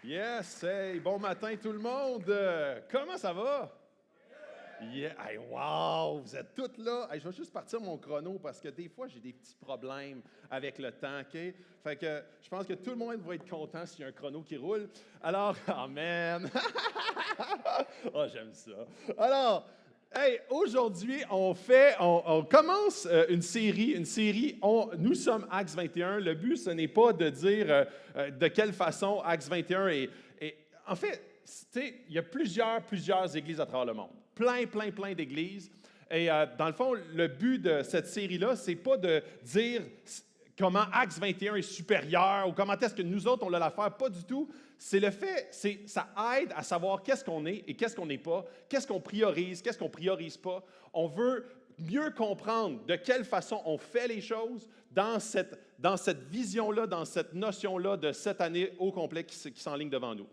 Yes, hey, bon matin tout le monde. Comment ça va? Yeah, hey, wow, vous êtes tous là. Hey, je vais juste partir mon chrono parce que des fois, j'ai des petits problèmes avec le temps, OK? Fait que je pense que tout le monde va être content s'il y a un chrono qui roule. Alors, amen. Oh, j'aime ça. Alors, hey, aujourd'hui, on commence une série. Nous sommes Acts 21. Le but, ce n'est pas de dire de quelle façon Acts 21 est. En fait, il y a plusieurs églises à travers le monde. Plein d'églises. Et dans le fond, le but de cette série-là, c'est pas de dire comment Acts 21 est supérieur ou comment est-ce que nous autres, on a l'affaire. Pas du tout. Ça aide à savoir qu'est-ce qu'on est et qu'est-ce qu'on n'est pas, qu'est-ce qu'on priorise priorise pas. On veut mieux comprendre de quelle façon on fait les choses dans cette vision-là, dans cette notion-là de cette année au complet qui s'enligne devant nous.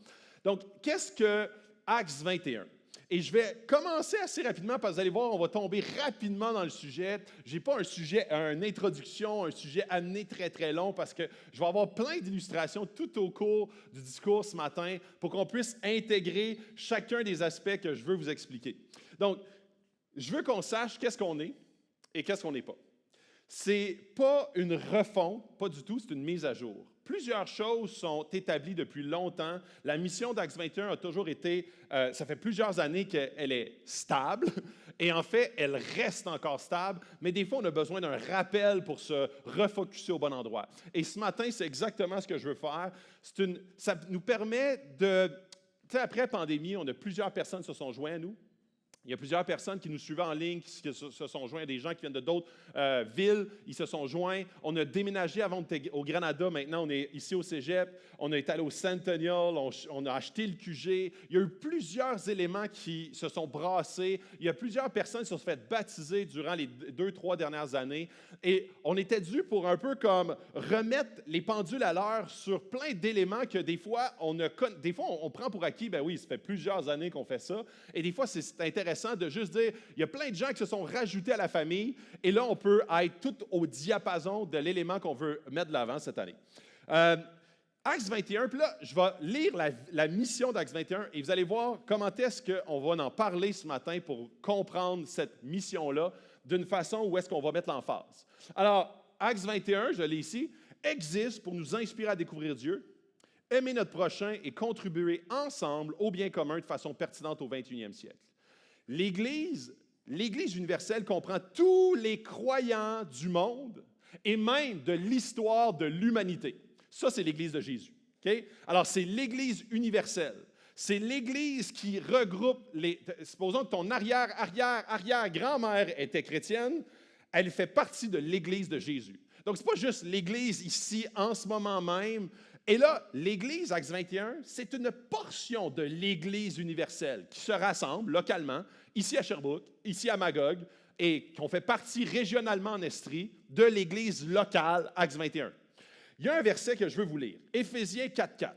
Donc, qu'est-ce que Acts 21? Et je vais commencer assez rapidement parce que vous allez voir, on va tomber rapidement dans le sujet. Je n'ai pas une introduction, un sujet amené très long parce que je vais avoir plein d'illustrations tout au cours du discours ce matin pour qu'on puisse intégrer chacun des aspects que je veux vous expliquer. Donc, je veux qu'on sache qu'est-ce qu'on est et qu'est-ce qu'on n'est pas. C'est pas une refonte, pas du tout, c'est une mise à jour. Plusieurs choses sont établies depuis longtemps. La mission d'Acts 21 a toujours été, ça fait plusieurs années qu'elle est stable, et en fait, elle reste encore stable, mais des fois, on a besoin d'un rappel pour se refocuser au bon endroit. Et ce matin, c'est exactement ce que je veux faire. Ça nous permet de, tu sais, après la pandémie, on a plusieurs personnes qui se sont joints à nous. Il y a plusieurs personnes qui nous suivaient en ligne, qui se sont joints, des gens qui viennent de d'autres villes, ils se sont joints. On a déménagé avant au Granada, maintenant on est ici au Cégep, on est allé au Centennial, on a acheté le QG. Il y a eu plusieurs éléments qui se sont brassés. Il y a plusieurs personnes qui se sont fait baptiser durant les 2-3 dernières années. Et on était dû pour un peu comme remettre les pendules à l'heure sur plein d'éléments que des fois, on prend pour acquis. Ben oui, ça fait plusieurs années qu'on fait ça. Et des fois, c'est intéressant de juste dire, il y a plein de gens qui se sont rajoutés à la famille, et là, on peut être tout au diapason de l'élément qu'on veut mettre de l'avant cette année. Acts 21, puis là, je vais lire la mission d'Acts 21, et vous allez voir comment est-ce qu'on va en parler ce matin pour comprendre cette mission-là d'une façon où est-ce qu'on va mettre l'emphase. Alors, Acts 21, je l'ai ici, existe pour nous inspirer à découvrir Dieu, aimer notre prochain et contribuer ensemble au bien commun de façon pertinente au 21e siècle. L'Église universelle comprend tous les croyants du monde et même de l'histoire de l'humanité. Ça, c'est l'Église de Jésus. Okay? Alors, c'est l'Église universelle. C'est l'Église qui regroupe supposons que ton arrière-grand-mère était chrétienne, elle fait partie de l'Église de Jésus. Donc, ce n'est pas juste l'Église ici, en ce moment même. Et là, l'Église, Acts 21, c'est une portion de l'Église universelle qui se rassemble localement, ici à Sherbrooke, ici à Magog, et qu'on fait partie régionalement en Estrie de l'Église locale, Acts 21. Il y a un verset que je veux vous lire, Éphésiens 4.4,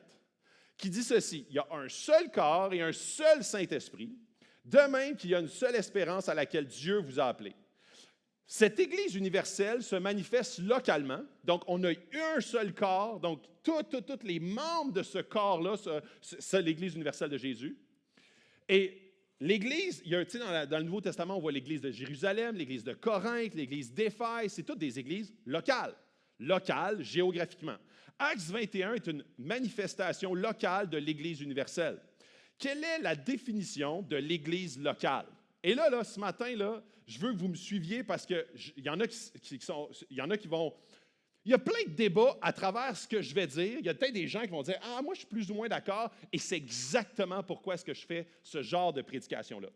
qui dit ceci, « Il y a un seul corps et un seul Saint-Esprit, de même qu'il y a une seule espérance à laquelle Dieu vous a appelé. » Cette Église universelle se manifeste localement. Donc, on a un seul corps. Donc, tous les membres de ce corps-là, c'est l'Église universelle de Jésus. Et l'Église, dans le Nouveau Testament, on voit l'Église de Jérusalem, l'Église de Corinthe, l'Église d'Éphèse. C'est toutes des églises locales géographiquement. Acts 21 est une manifestation locale de l'Église universelle. Quelle est la définition de l'Église locale? Et là, ce matin, là, je veux que vous me suiviez parce qu'il y en a qui vont... Il y a plein de débats à travers ce que je vais dire. Il y a peut-être des gens qui vont dire « Ah, moi, je suis plus ou moins d'accord. » Et c'est exactement pourquoi est-ce que je fais ce genre de prédication-là.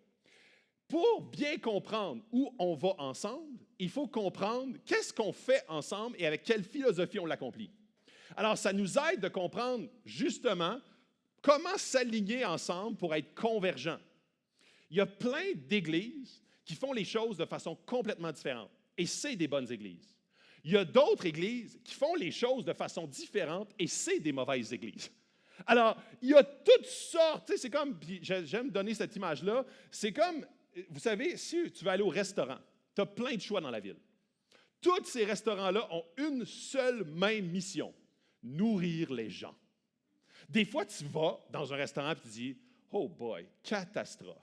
Pour bien comprendre où on va ensemble, il faut comprendre qu'est-ce qu'on fait ensemble et avec quelle philosophie on l'accomplit. Alors, ça nous aide de comprendre justement comment s'aligner ensemble pour être convergents. Il y a plein d'églises qui font les choses de façon complètement différente. Et c'est des bonnes églises. Il y a d'autres églises qui font les choses de façon différente et c'est des mauvaises églises. Alors, il y a toutes sortes, c'est comme, j'aime donner cette image-là, c'est comme, vous savez, si tu vas aller au restaurant, tu as plein de choix dans la ville. Tous ces restaurants-là ont une seule même mission, nourrir les gens. Des fois, tu vas dans un restaurant et tu dis « Oh boy, catastrophe! »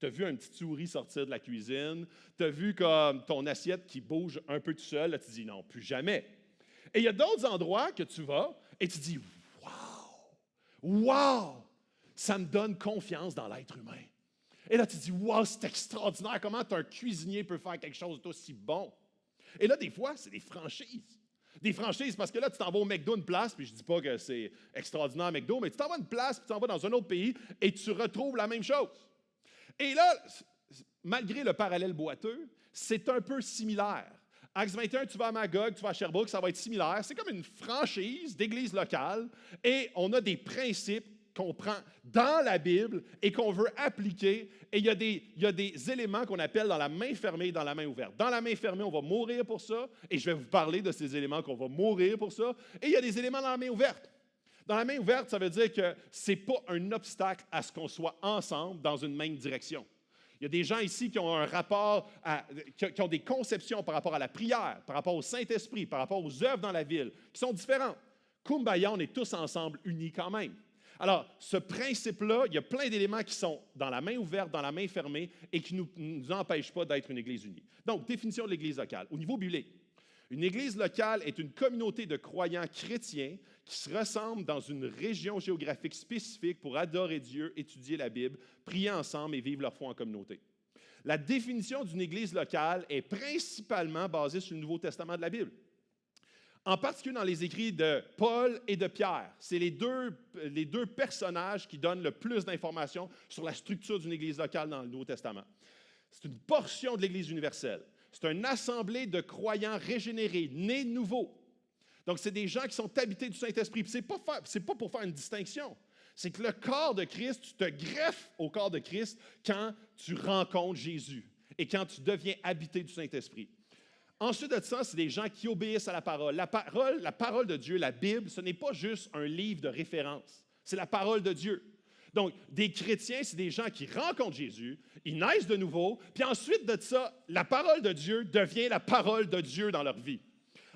Tu as vu un petit souris sortir de la cuisine, tu as vu comme ton assiette qui bouge un peu tout seul, là, tu dis « Non, plus jamais! » Et il y a d'autres endroits que tu vas et tu dis « Wow! Wow! Ça me donne confiance dans l'être humain. » Et là, tu dis « Wow, c'est extraordinaire! Comment un cuisinier peut faire quelque chose d'aussi bon? » Et là, des fois, c'est des franchises. Des franchises, parce que là, tu t'en vas au McDo une place, puis je ne dis pas que c'est extraordinaire McDo, mais tu t'en vas une place, puis tu t'en vas dans un autre pays, et tu retrouves la même chose. Et là, malgré le parallèle boiteux, c'est un peu similaire. Acts 21, tu vas à Magog, tu vas à Sherbrooke, ça va être similaire. C'est comme une franchise d'église locale, et on a des principes qu'on prend dans la Bible et qu'on veut appliquer. Et il y a des éléments qu'on appelle dans la main fermée et dans la main ouverte. Dans la main fermée, on va mourir pour ça, et je vais vous parler de ces éléments qu'on va mourir pour ça. Et il y a des éléments dans la main ouverte. Dans la main ouverte, ça veut dire que ce n'est pas un obstacle à ce qu'on soit ensemble dans une même direction. Il y a des gens ici qui ont un rapport, qui ont des conceptions par rapport à la prière, par rapport au Saint-Esprit, par rapport aux œuvres dans la ville, qui sont différentes. Kumbaya, on est tous ensemble, unis quand même. Alors, ce principe-là, il y a plein d'éléments qui sont dans la main ouverte, dans la main fermée, et qui ne nous empêchent pas d'être une Église unie. Donc, définition de l'Église locale. Au niveau biblique, une Église locale est une communauté de croyants chrétiens qui se ressemblent dans une région géographique spécifique pour adorer Dieu, étudier la Bible, prier ensemble et vivre leur foi en communauté. La définition d'une Église locale est principalement basée sur le Nouveau Testament de la Bible. En particulier dans les écrits de Paul et de Pierre. C'est les deux personnages qui donnent le plus d'informations sur la structure d'une Église locale dans le Nouveau Testament. C'est une portion de l'Église universelle. C'est une assemblée de croyants régénérés, nés nouveaux. Donc, c'est des gens qui sont habités du Saint-Esprit. Ce n'est pas pour faire une distinction. C'est que le corps de Christ, tu te greffes au corps de Christ quand tu rencontres Jésus et quand tu deviens habité du Saint-Esprit. Ensuite de ça, c'est des gens qui obéissent à la parole. La parole de Dieu, la Bible, ce n'est pas juste un livre de référence. C'est la parole de Dieu. Donc, des chrétiens, c'est des gens qui rencontrent Jésus, ils naissent de nouveau, puis ensuite de ça, la parole de Dieu devient la parole de Dieu dans leur vie.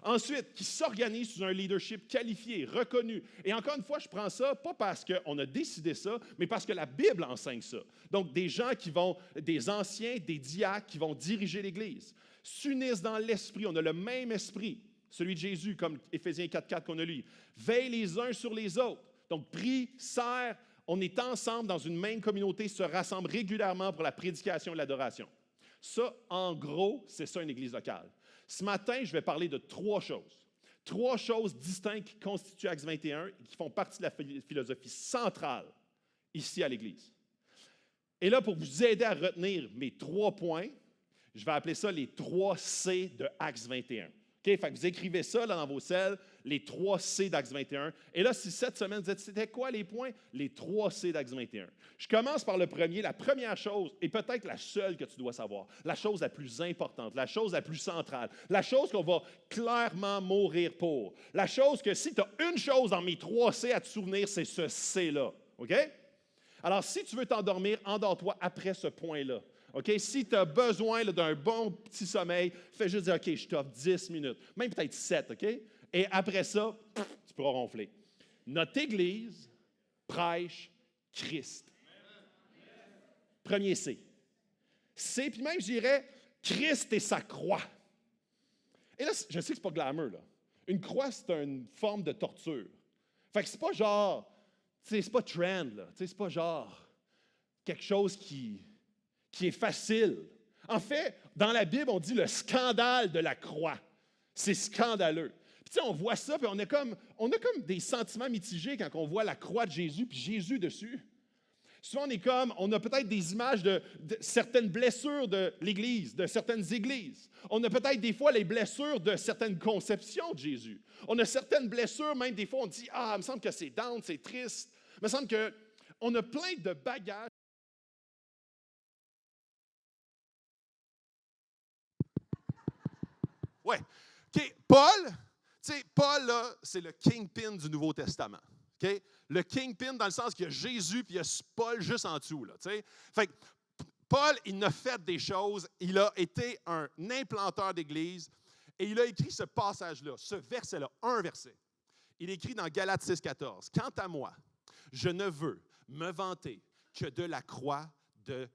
Ensuite, qui s'organisent sous un leadership qualifié, reconnu. Et encore une fois, je prends ça pas parce qu'on a décidé ça, mais parce que la Bible enseigne ça. Donc, des gens des anciens, des diacres qui vont diriger l'Église, s'unissent dans l'esprit. On a le même esprit, celui de Jésus, comme Éphésiens 4.4 qu'on a lu. Veillent les uns sur les autres. Donc, prie, sert, on est ensemble dans une même communauté, se rassemble régulièrement pour la prédication et l'adoration. Ça, en gros, c'est ça une Église locale. Ce matin, je vais parler de trois choses. Trois choses distinctes qui constituent Acts 21 et qui font partie de la philosophie centrale ici à l'Église. Et là, pour vous aider à retenir mes 3 points, je vais appeler ça les 3 C de Acts 21. Okay? Fait que vous écrivez ça là, dans vos selles, les 3 C d'Acts 21. Et là, si cette semaine, vous dites, c'était quoi les points? Les 3 C d'Acts 21. Je commence par le premier. La première chose, et peut-être la seule que tu dois savoir, la chose la plus importante, la chose la plus centrale, la chose qu'on va clairement mourir pour. La chose que si tu as une chose dans mes 3 C à te souvenir, c'est ce C-là. OK? Alors, si tu veux t'endormir, endors-toi après ce point-là. Okay? Si tu as besoin d'un bon petit sommeil, fais juste dire, OK, je t'offre 10 minutes, même peut-être 7, OK? Et après ça, tu pourras ronfler. Notre Église prêche Christ. Premier C. C, puis même, je dirais, Christ et sa croix. Et là, je sais que ce n'est pas glamour, là. Une croix, c'est une forme de torture. Fait que c'est pas genre, c'est pas trend, là. C'est pas genre quelque chose qui est facile. En fait, dans la Bible, on dit le scandale de la croix. C'est scandaleux. Puis on voit ça, puis on a comme des sentiments mitigés quand on voit la croix de Jésus, puis Jésus dessus. Souvent, on a peut-être des images de certaines blessures de l'Église, de certaines églises. On a peut-être des fois les blessures de certaines conceptions de Jésus. On a certaines blessures, même des fois, on dit, il me semble que c'est down, c'est triste. Il me semble qu'on a plein de bagages. Ouais. OK. Paul, là, c'est le kingpin du Nouveau Testament. Okay? Le kingpin dans le sens qu'il y a Jésus puis il y a Paul juste en dessous. Là, fait que Paul, il a fait des choses. Il a été un implanteur d'église et il a écrit ce passage-là, ce verset-là, un verset. Il écrit dans Galates 6,14. « Quant à moi, Je ne veux me vanter que de la croix de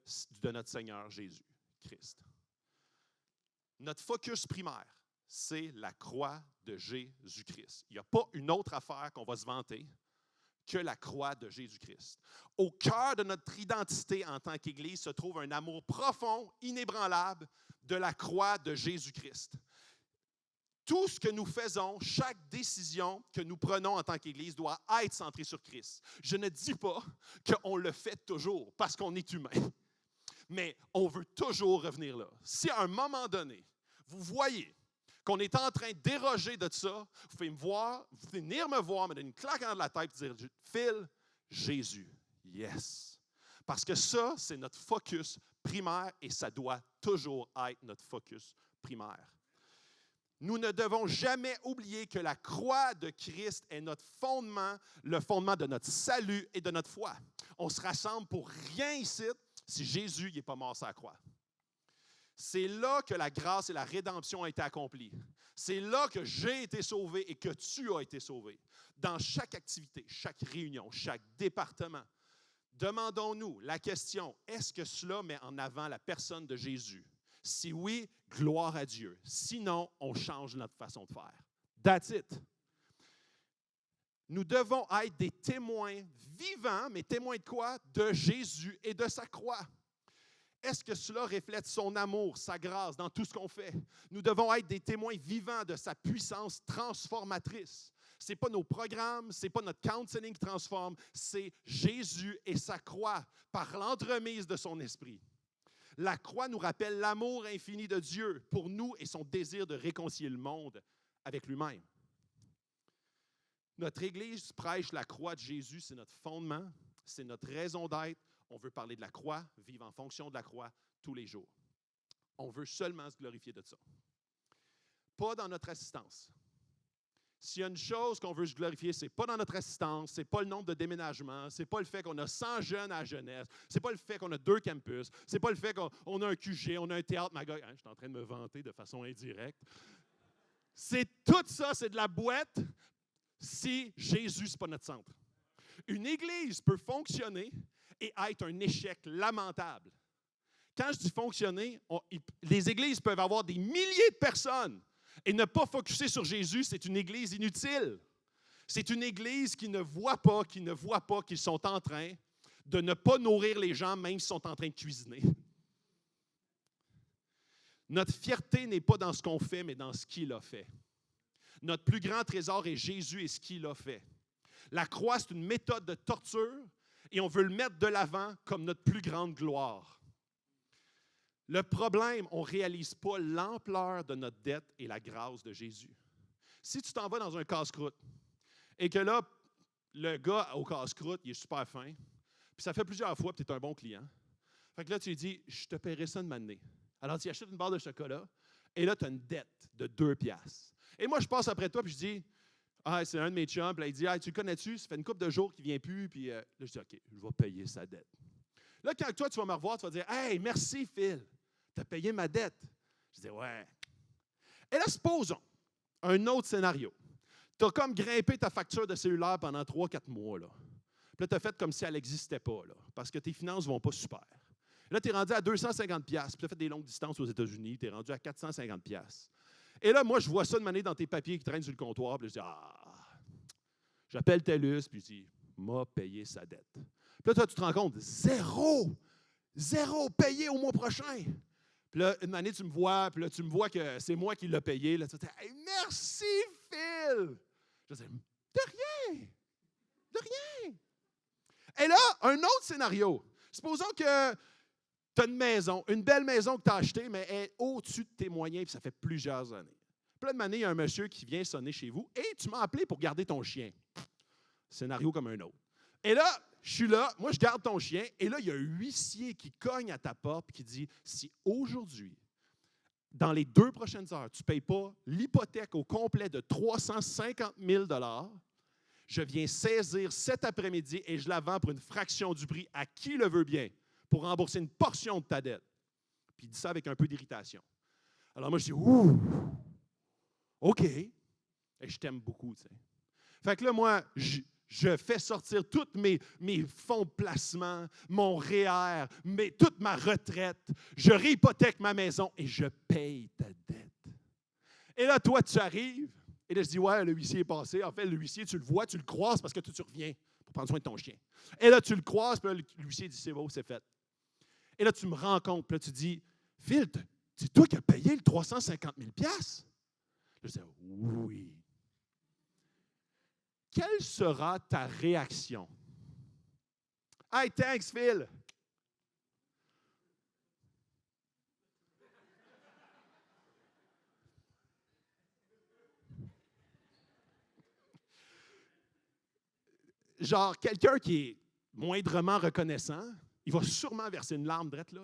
notre Seigneur Jésus-Christ. Notre focus primaire, c'est la croix de Jésus-Christ. Il n'y a pas une autre affaire qu'on va se vanter que la croix de Jésus-Christ. Au cœur de notre identité en tant qu'Église se trouve un amour profond, inébranlable de la croix de Jésus-Christ. Tout ce que nous faisons, chaque décision que nous prenons en tant qu'Église doit être centrée sur Christ. Je ne dis pas qu'on le fait toujours parce qu'on est humain, mais on veut toujours revenir là. Si à un moment donné, vous voyez qu'on est en train de déroger de ça, vous pouvez venir me voir, me donner une claque dans la tête et dire, Phil, Jésus, yes. Parce que ça, c'est notre focus primaire et ça doit toujours être notre focus primaire. Nous ne devons jamais oublier que la croix de Christ est notre fondement, le fondement de notre salut et de notre foi. On se rassemble pour rien ici si Jésus n'est pas mort sur la croix. C'est là que la grâce et la rédemption ont été accomplies. C'est là que j'ai été sauvé et que tu as été sauvé. Dans chaque activité, chaque réunion, chaque département, demandons-nous la question, est-ce que cela met en avant la personne de Jésus? Si oui, gloire à Dieu. Sinon, on change notre façon de faire. That's it. Nous devons être des témoins vivants, mais témoins de quoi? De Jésus et de sa croix. Est-ce que cela reflète son amour, sa grâce dans tout ce qu'on fait? Nous devons être des témoins vivants de sa puissance transformatrice. Ce n'est pas nos programmes, ce n'est pas notre counseling qui transforme, c'est Jésus et sa croix par l'entremise de son esprit. La croix nous rappelle l'amour infini de Dieu pour nous et son désir de réconcilier le monde avec lui-même. Notre Église prêche la croix de Jésus, c'est notre fondement, c'est notre raison d'être. On veut parler de la croix, vivre en fonction de la croix tous les jours. On veut seulement se glorifier de ça. Pas dans notre assistance. S'il y a une chose qu'on veut se glorifier, ce n'est pas dans notre assistance, ce n'est pas le nombre de déménagements, ce n'est pas le fait qu'on a 100 jeunes à la jeunesse, ce n'est pas le fait qu'on a 2 campus, ce n'est pas le fait qu'on a un QG, on a un théâtre. Je suis en train de me vanter de façon indirecte. C'est tout ça, c'est de la boîte si Jésus, ce n'est pas notre centre. Une église peut fonctionner et être un échec lamentable. Quand je dis fonctionner, les églises peuvent avoir des milliers de personnes et ne pas focusser sur Jésus, c'est une église inutile. C'est une église qui ne voit pas qu'ils sont en train de ne pas nourrir les gens, même s'ils sont en train de cuisiner. Notre fierté n'est pas dans ce qu'on fait, mais dans ce qu'il a fait. Notre plus grand trésor est Jésus et ce qu'il a fait. La croix, c'est une méthode de torture et on veut le mettre de l'avant comme notre plus grande gloire. Le problème, on ne réalise pas l'ampleur de notre dette et la grâce de Jésus. Si tu t'en vas dans un casse-croûte et que là, le gars au casse-croûte, il est super fin, puis ça fait plusieurs fois que tu es un bon client, fait que là, tu lui dis, je te paierai ça de m'amener. Alors, tu achètes une barre de chocolat et là, tu as une dette de 2 piastres. Et moi, je passe après toi puis je dis, c'est un de mes chums, puis là, il dit, tu le connais-tu? Ça fait une couple de jours qu'il ne vient plus, puis là, je dis, OK, je vais payer sa dette. Là, quand toi, tu vas me revoir, tu vas dire, hey, merci, Phil. Tu as payé ma dette. Je dis, ouais. Et là, supposons un autre scénario. Tu as comme grimpé ta facture de cellulaire pendant 3-4 mois. Là. Puis là, tu as fait comme si elle n'existait pas, là, parce que tes finances ne vont pas super. Là, tu es rendu à 250$. Puis tu as fait des longues distances aux États-Unis. Tu es rendu à 450$. Et là, moi, je vois ça de manière dans tes papiers qui traînent sur le comptoir. Puis je dis, j'appelle TELUS. Puis je dis, m'a payé sa dette. Puis là, toi, tu te rends compte, zéro payé au mois prochain. Puis là, une année, tu me vois, puis là, tu me vois que c'est moi qui l'ai payé. Là, tu te dis, hey, merci, Phil! Je dis, de rien! Et là, un autre scénario. Supposons que tu as une maison, une belle maison que tu as achetée, mais elle est au-dessus de tes moyens, puis ça fait plusieurs années. Puis là, une année, il y a un monsieur qui vient sonner chez vous, et tu m'as appelé pour garder ton chien. Scénario comme un autre. Et là, je suis là, moi, je garde ton chien, et là, il y a un huissier qui cogne à ta porte et qui dit, si aujourd'hui, dans les 2 prochaines heures, tu ne payes pas l'hypothèque au complet de 350 000 $, je viens saisir cet après-midi et je la vends pour une fraction du prix à qui le veut bien pour rembourser une portion de ta dette. Puis il dit ça avec un peu d'irritation. Alors moi, je dis, ouh, OK. Et je t'aime beaucoup, tu sais. Fait que là, moi, Je fais sortir tous mes fonds de placement, mon REER, toute ma retraite. Je réhypothèque ma maison et je paye ta dette. Et là, toi, tu arrives. Et là, je dis, ouais, le huissier est passé. En fait, le huissier, tu le vois, tu le croises parce que tu reviens pour prendre soin de ton chien. Et là, tu le croises, puis là, l'huissier dit, c'est bon, c'est fait. Et là, tu me rencontres, puis là, tu dis, Phil, c'est toi qui as payé le 350 000 $? Je dis, oui. Quelle sera ta réaction? Hey, thanks, Phil. Genre, quelqu'un qui est moindrement reconnaissant, il va sûrement verser une larme drette là.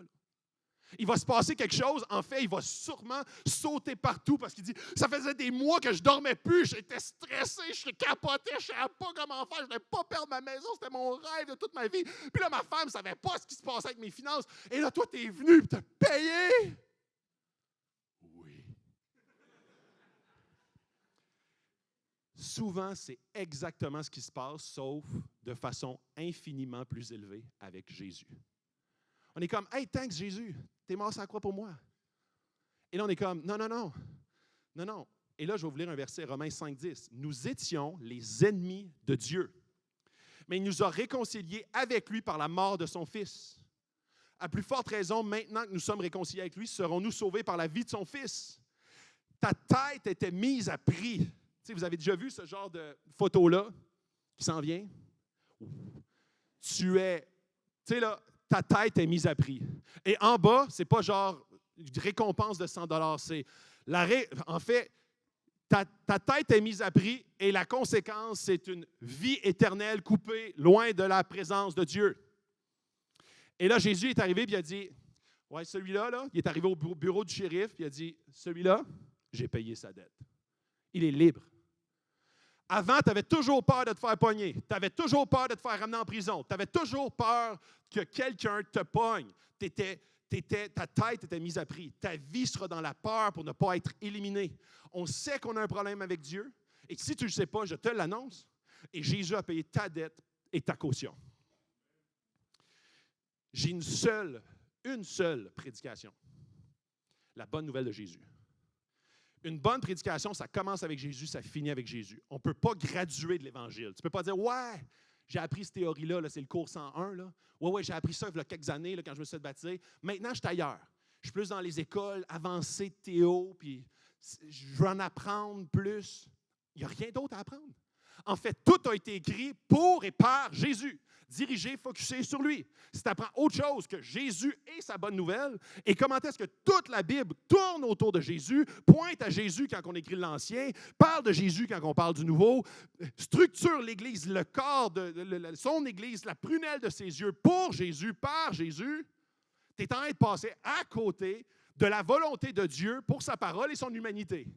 Il va se passer quelque chose. En fait, il va sûrement sauter partout parce qu'il dit « Ça faisait des mois que je ne dormais plus, j'étais stressé, je capotais, je ne savais pas comment faire, je ne voulais pas perdre ma maison, c'était mon rêve de toute ma vie. Puis là, ma femme ne savait pas ce qui se passait avec mes finances. Et là, toi, tu es venu et tu as payé. » Oui. Souvent, c'est exactement ce qui se passe, sauf de façon infiniment plus élevée avec Jésus. On est comme, hey, thanks Jésus, t'es mort sur la croix pour moi. Et là, on est comme, non. Et là, je vais vous lire un verset, Romains 5,10. Nous étions les ennemis de Dieu, mais il nous a réconciliés avec lui par la mort de son Fils. À plus forte raison, maintenant que nous sommes réconciliés avec lui, serons-nous sauvés par la vie de son Fils. Ta tête était mise à prix. Tu sais, vous avez déjà vu ce genre de photo-là qui s'en vient? Tu sais là, ta tête est mise à prix. Et en bas, ce n'est pas genre une récompense de 100 $. C'est en fait, ta tête est mise à prix et la conséquence, c'est une vie éternelle coupée loin de la présence de Dieu. Et là, Jésus est arrivé et il a dit, ouais, celui-là, là, il est arrivé au bureau du shérif et il a dit, celui-là, j'ai payé sa dette. Il est libre. Avant, tu avais toujours peur de te faire pogner. Tu avais toujours peur de te faire ramener en prison. Tu avais toujours peur que quelqu'un te pogne. Ta tête était mise à prix. Ta vie sera dans la peur pour ne pas être éliminée. On sait qu'on a un problème avec Dieu. Et si tu ne le sais pas, je te l'annonce. Et Jésus a payé ta dette et ta caution. J'ai une seule prédication. La bonne nouvelle de Jésus. Une bonne prédication, ça commence avec Jésus, ça finit avec Jésus. On ne peut pas graduer de l'Évangile. Tu ne peux pas dire, ouais, j'ai appris cette théorie-là, là, c'est le cours 101. Là. Ouais, j'ai appris ça il y a quelques années là, quand je me suis fait baptiser. Maintenant, je suis ailleurs. Je suis plus dans les écoles avancées de théo, puis je veux en apprendre plus. Il n'y a rien d'autre à apprendre. En fait, tout a été écrit pour et par Jésus. Dirigé, focusé sur lui. Si tu apprends autre chose que Jésus et sa bonne nouvelle, et comment est-ce que toute la Bible tourne autour de Jésus, pointe à Jésus quand on écrit l'Ancien, parle de Jésus quand on parle du Nouveau, structure l'Église, le corps de son Église, la prunelle de ses yeux pour Jésus, par Jésus, tu es en train de passer à côté de la volonté de Dieu pour sa parole et son humanité.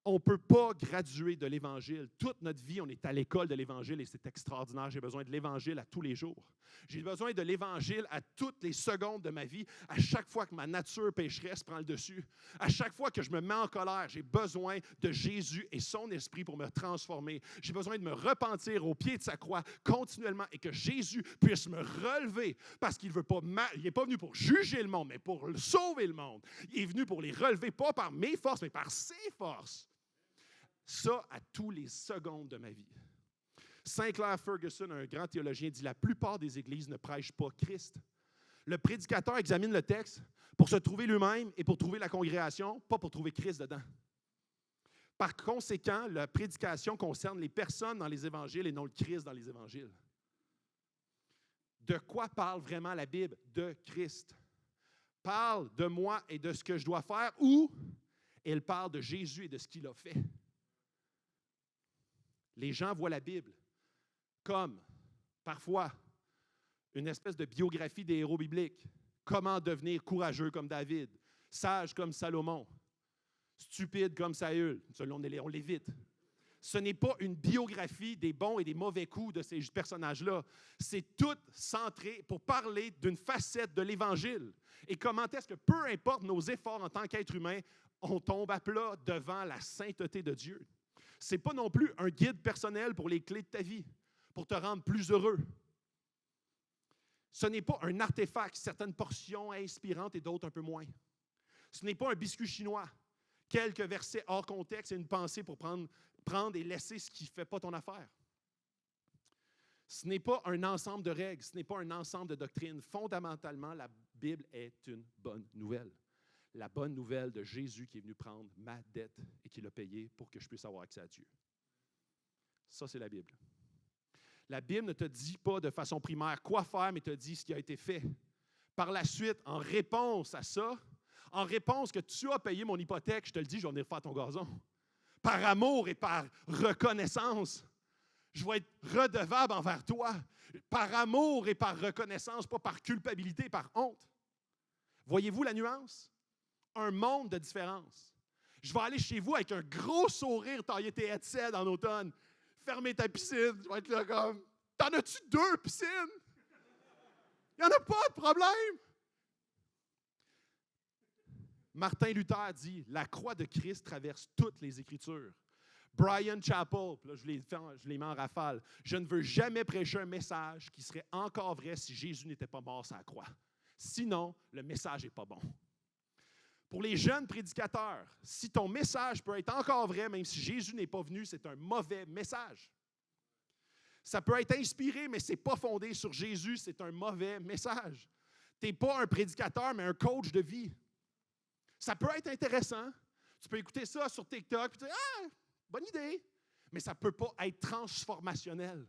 On ne peut pas graduer de l'Évangile. Toute notre vie, on est à l'école de l'Évangile et c'est extraordinaire. J'ai besoin de l'Évangile à tous les jours. J'ai besoin de l'Évangile à toutes les secondes de ma vie, à chaque fois que ma nature pécheresse prend le dessus. À chaque fois que je me mets en colère, j'ai besoin de Jésus et son esprit pour me transformer. J'ai besoin de me repentir au pied de sa croix continuellement et que Jésus puisse me relever parce qu'il n'est pas venu pour juger le monde, mais pour sauver le monde. Il est venu pour les relever, pas par mes forces, mais par ses forces. Ça, à tous les secondes de ma vie. Sinclair Ferguson, un grand théologien, dit « La plupart des églises ne prêchent pas Christ. Le prédicateur examine le texte pour se trouver lui-même et pour trouver la congrégation, pas pour trouver Christ dedans. » Par conséquent, la prédication concerne les personnes dans les évangiles et non le Christ dans les évangiles. De quoi parle vraiment la Bible? De Christ. Parle de moi et de ce que je dois faire ou elle parle de Jésus et de ce qu'il a fait. Les gens voient la Bible comme, parfois, une espèce de biographie des héros bibliques. Comment devenir courageux comme David, sage comme Salomon, stupide comme Saül. Selon on l'évite. Ce n'est pas une biographie des bons et des mauvais coups de ces personnages-là. C'est tout centré pour parler d'une facette de l'Évangile. Et comment est-ce que, peu importe nos efforts en tant qu'être humain, on tombe à plat devant la sainteté de Dieu. Ce n'est pas non plus un guide personnel pour les clés de ta vie, pour te rendre plus heureux. Ce n'est pas un artefact, certaines portions inspirantes et d'autres un peu moins. Ce n'est pas un biscuit chinois, quelques versets hors contexte et une pensée pour prendre et laisser ce qui ne fait pas ton affaire. Ce n'est pas un ensemble de règles, ce n'est pas un ensemble de doctrines. Fondamentalement, la Bible est une bonne nouvelle. La bonne nouvelle de Jésus qui est venu prendre ma dette et qui l'a payée pour que je puisse avoir accès à Dieu. Ça, c'est la Bible. La Bible ne te dit pas de façon primaire quoi faire, mais te dit ce qui a été fait. Par la suite, en réponse à ça, en réponse que tu as payé mon hypothèque, je te le dis, je vais venir faire ton gazon. Par amour et par reconnaissance, je vais être redevable envers toi. Par amour et par reconnaissance, pas par culpabilité, par honte. Voyez-vous la nuance? Un monde de différence. Je vais aller chez vous avec un gros sourire, tailler tes headsets en automne, fermer ta piscine. Je vais être là comme, t'en as-tu 2 piscines? Il n'y en a pas de problème. Martin Luther dit, la croix de Christ traverse toutes les Écritures. Brian Chappell, là, je les mets en rafale, je ne veux jamais prêcher un message qui serait encore vrai si Jésus n'était pas mort sur la croix. Sinon, le message n'est pas bon. Pour les jeunes prédicateurs, si ton message peut être encore vrai, même si Jésus n'est pas venu, c'est un mauvais message. Ça peut être inspiré, mais ce n'est pas fondé sur Jésus, c'est un mauvais message. Tu n'es pas un prédicateur, mais un coach de vie. Ça peut être intéressant. Tu peux écouter ça sur TikTok et dire « Ah, bonne idée! » Mais ça ne peut pas être transformationnel.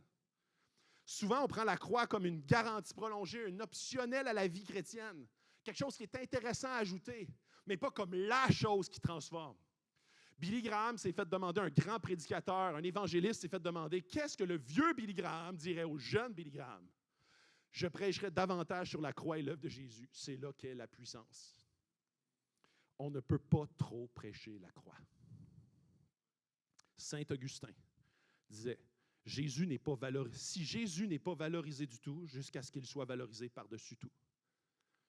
Souvent, on prend la croix comme une garantie prolongée, un optionnel à la vie chrétienne. Quelque chose qui est intéressant à ajouter, mais pas comme la chose qui transforme. Billy Graham s'est fait demander, un grand prédicateur, un évangéliste s'est fait demander qu'est-ce que le vieux Billy Graham dirait au jeune Billy Graham. Je prêcherai davantage sur la croix et l'œuvre de Jésus. C'est là qu'est la puissance. On ne peut pas trop prêcher la croix. Saint Augustin disait, si Jésus n'est pas valorisé du tout, jusqu'à ce qu'il soit valorisé par-dessus tout.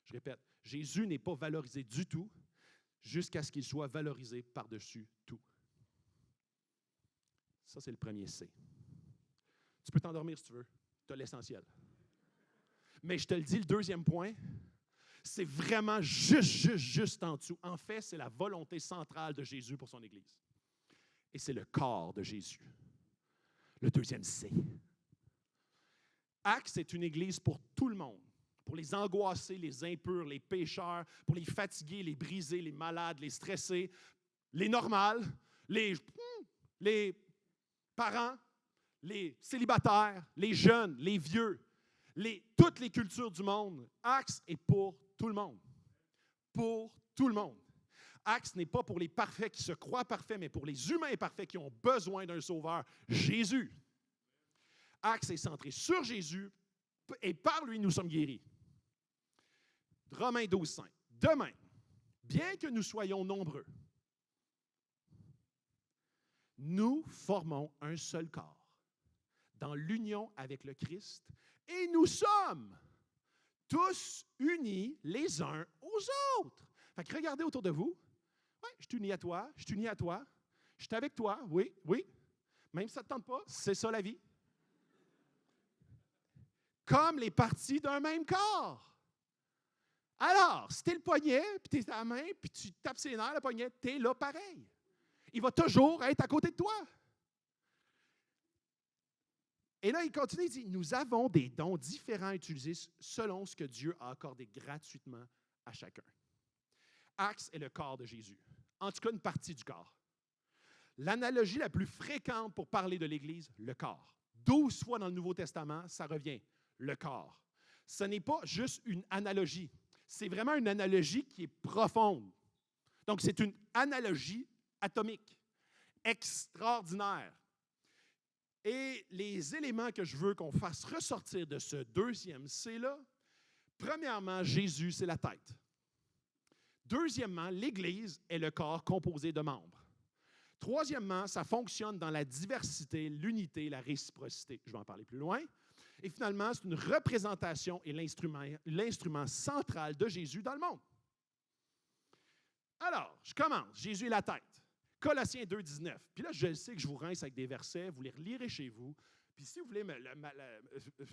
Je répète, Jésus n'est pas valorisé du tout jusqu'à ce qu'il soit valorisé par-dessus tout. Ça, c'est le premier C. Tu peux t'endormir si tu veux. Tu as l'essentiel. Mais je te le dis, le deuxième point, c'est vraiment juste en dessous. En fait, c'est la volonté centrale de Jésus pour son Église. Et c'est le corps de Jésus. Le deuxième C. Actes, c'est une Église pour tout le monde. Pour les angoissés, les impurs, les pécheurs, pour les fatigués, les brisés, les malades, les stressés, les normales, les parents, les célibataires, les jeunes, les vieux, toutes les cultures du monde. Acts est pour tout le monde. Pour tout le monde. Acts n'est pas pour les parfaits qui se croient parfaits, mais pour les humains parfaits qui ont besoin d'un sauveur, Jésus. Acts est centré sur Jésus et par lui, nous sommes guéris. Romains 12:5. De même, bien que nous soyons nombreux, nous formons un seul corps dans l'union avec le Christ et nous sommes tous unis les uns aux autres. Fait que regardez autour de vous. Oui, je suis uni à toi, je suis uni à toi, je suis avec toi, oui. Même si ça ne te tente pas, c'est ça la vie. Comme les parties d'un même corps. Alors, si tu es le poignet, puis tu es ta main, puis tu tapes ses nerfs, le poignet, tu es là pareil. Il va toujours être à côté de toi. Et là, il continue, il dit, nous avons des dons différents à utiliser selon ce que Dieu a accordé gratuitement à chacun. Acts est le corps de Jésus. En tout cas, une partie du corps. L'analogie la plus fréquente pour parler de l'Église, le corps. 12 fois dans le Nouveau Testament, ça revient, le corps. Ce n'est pas juste une analogie. C'est vraiment une analogie qui est profonde. Donc, c'est une analogie atomique, extraordinaire. Et les éléments que je veux qu'on fasse ressortir de ce deuxième C-là, premièrement, Jésus, c'est la tête. Deuxièmement, l'Église est le corps composé de membres. Troisièmement, ça fonctionne dans la diversité, l'unité, la réciprocité. Je vais en parler plus loin. Et finalement, c'est une représentation et l'instrument central de Jésus dans le monde. Alors, je commence. Jésus est la tête. Colossiens 2, 19. Puis là, je sais que je vous rince avec des versets, vous les relirez chez vous. Puis si vous voulez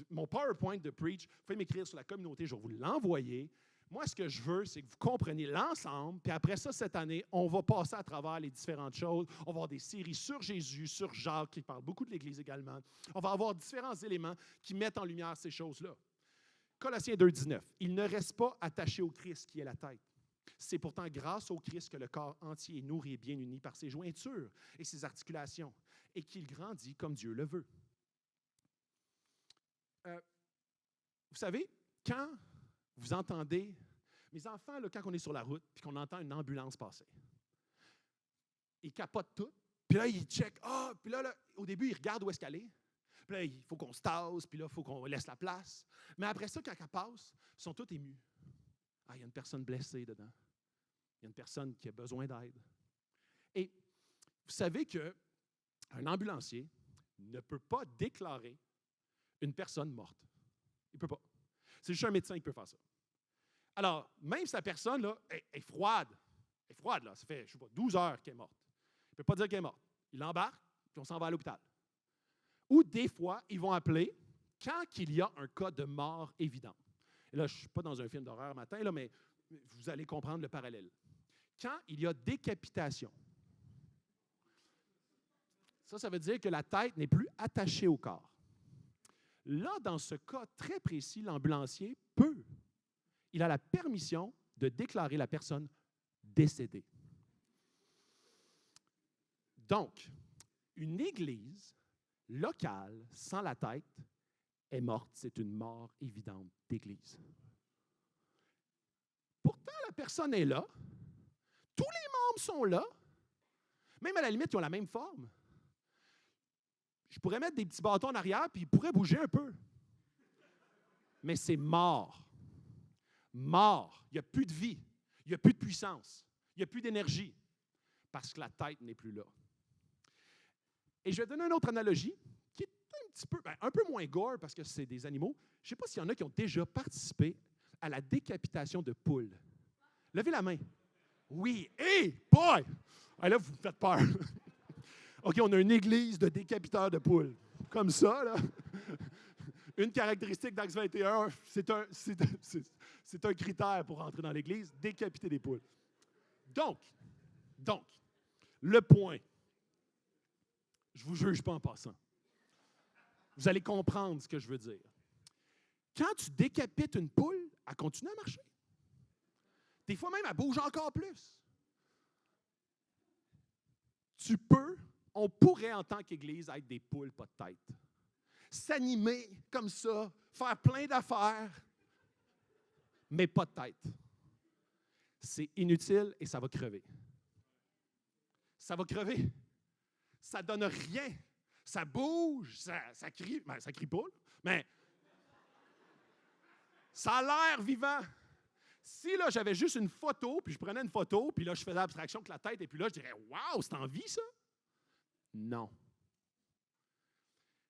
mon PowerPoint de Preach, vous pouvez m'écrire sur la communauté, je vais vous l'envoyer. Moi, ce que je veux, c'est que vous compreniez l'ensemble. Puis après ça, cette année, on va passer à travers les différentes choses. On va avoir des séries sur Jésus, sur Jacques, qui parle beaucoup de l'Église également. On va avoir différents éléments qui mettent en lumière ces choses-là. Colossiens 2, 19. Il ne reste pas attaché au Christ qui est la tête. C'est pourtant grâce au Christ que le corps entier est nourri et bien uni par ses jointures et ses articulations, et qu'il grandit comme Dieu le veut. Vous savez, quand vous entendez, mes enfants, là, quand on est sur la route et qu'on entend une ambulance passer, ils capotent tout, puis là, ils checkent, puis là, au début, ils regardent où est-ce qu'elle est, puis là, il faut qu'on se tasse, puis là, il faut qu'on laisse la place. Mais après ça, quand elle passe, ils sont tous émus. Il y a une personne blessée dedans. Il y a une personne qui a besoin d'aide. Et vous savez qu'un ambulancier ne peut pas déclarer une personne morte. Il ne peut pas. C'est juste un médecin qui peut faire ça. Alors, même si la personne là, est froide, là, ça fait, 12 heures qu'elle est morte. Il ne peut pas dire qu'elle est morte. Il l'embarque, puis on s'en va à l'hôpital. Ou des fois, ils vont appeler quand il y a un cas de mort évident. Et là, je ne suis pas dans un film d'horreur matin, là, mais vous allez comprendre le parallèle. Quand il y a décapitation, ça veut dire que la tête n'est plus attachée au corps. Là, dans ce cas très précis, l'ambulancier il a la permission de déclarer la personne décédée. Donc, une église locale sans la tête est morte. C'est une mort évidente d'église. Pourtant, la personne est là. Tous les membres sont là. Même à la limite, ils ont la même forme. Je pourrais mettre des petits bâtons en arrière, puis ils pourraient bouger un peu. Mais c'est mort. Mort. Il n'y a plus de vie. Il n'y a plus de puissance. Il n'y a plus d'énergie. Parce que la tête n'est plus là. Et je vais donner une autre analogie qui est un peu moins gore parce que c'est des animaux. Je ne sais pas s'il y en a qui ont déjà participé à la décapitation de poules. Levez la main. Oui. Hey, boy! Ah, là, vous me faites peur. OK, on a une église de décapiteurs de poules. Comme ça, là. Une caractéristique d'Acts 21, c'est un critère pour entrer dans l'église, décapiter des poules. Donc, le point, je ne vous juge pas en passant. Vous allez comprendre ce que je veux dire. Quand tu décapites une poule, elle continue à marcher. Des fois même, elle bouge encore plus. On pourrait en tant qu'Église être des poules pas de tête. S'animer comme ça, faire plein d'affaires, mais pas de tête. C'est inutile et ça va crever. Ça va crever. Ça ne donne rien. Ça bouge, ça crie. Ben, ça crie pas, là, mais ça a l'air vivant. Si là, j'avais juste une photo, puis je prenais une photo, puis là, je faisais abstraction que la tête, et puis là, je dirais « Wow, c'est en vie, ça? » Non.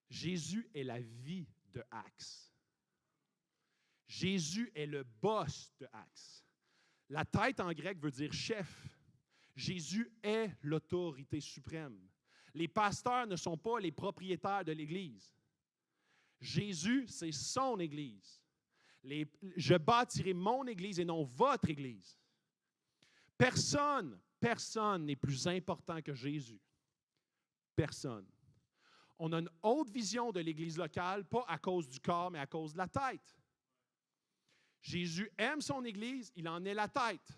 Jésus est la vie de Acts. Jésus est le boss de Acts. La tête en grec veut dire chef. Jésus est l'autorité suprême. Les pasteurs ne sont pas les propriétaires de l'Église. Jésus, c'est son Église. Je bâtirai mon Église et non votre Église. Personne n'est plus important que Jésus. Personne. On a une haute vision de l'Église locale, pas à cause du corps, mais à cause de la tête. Jésus aime son Église, il en est la tête.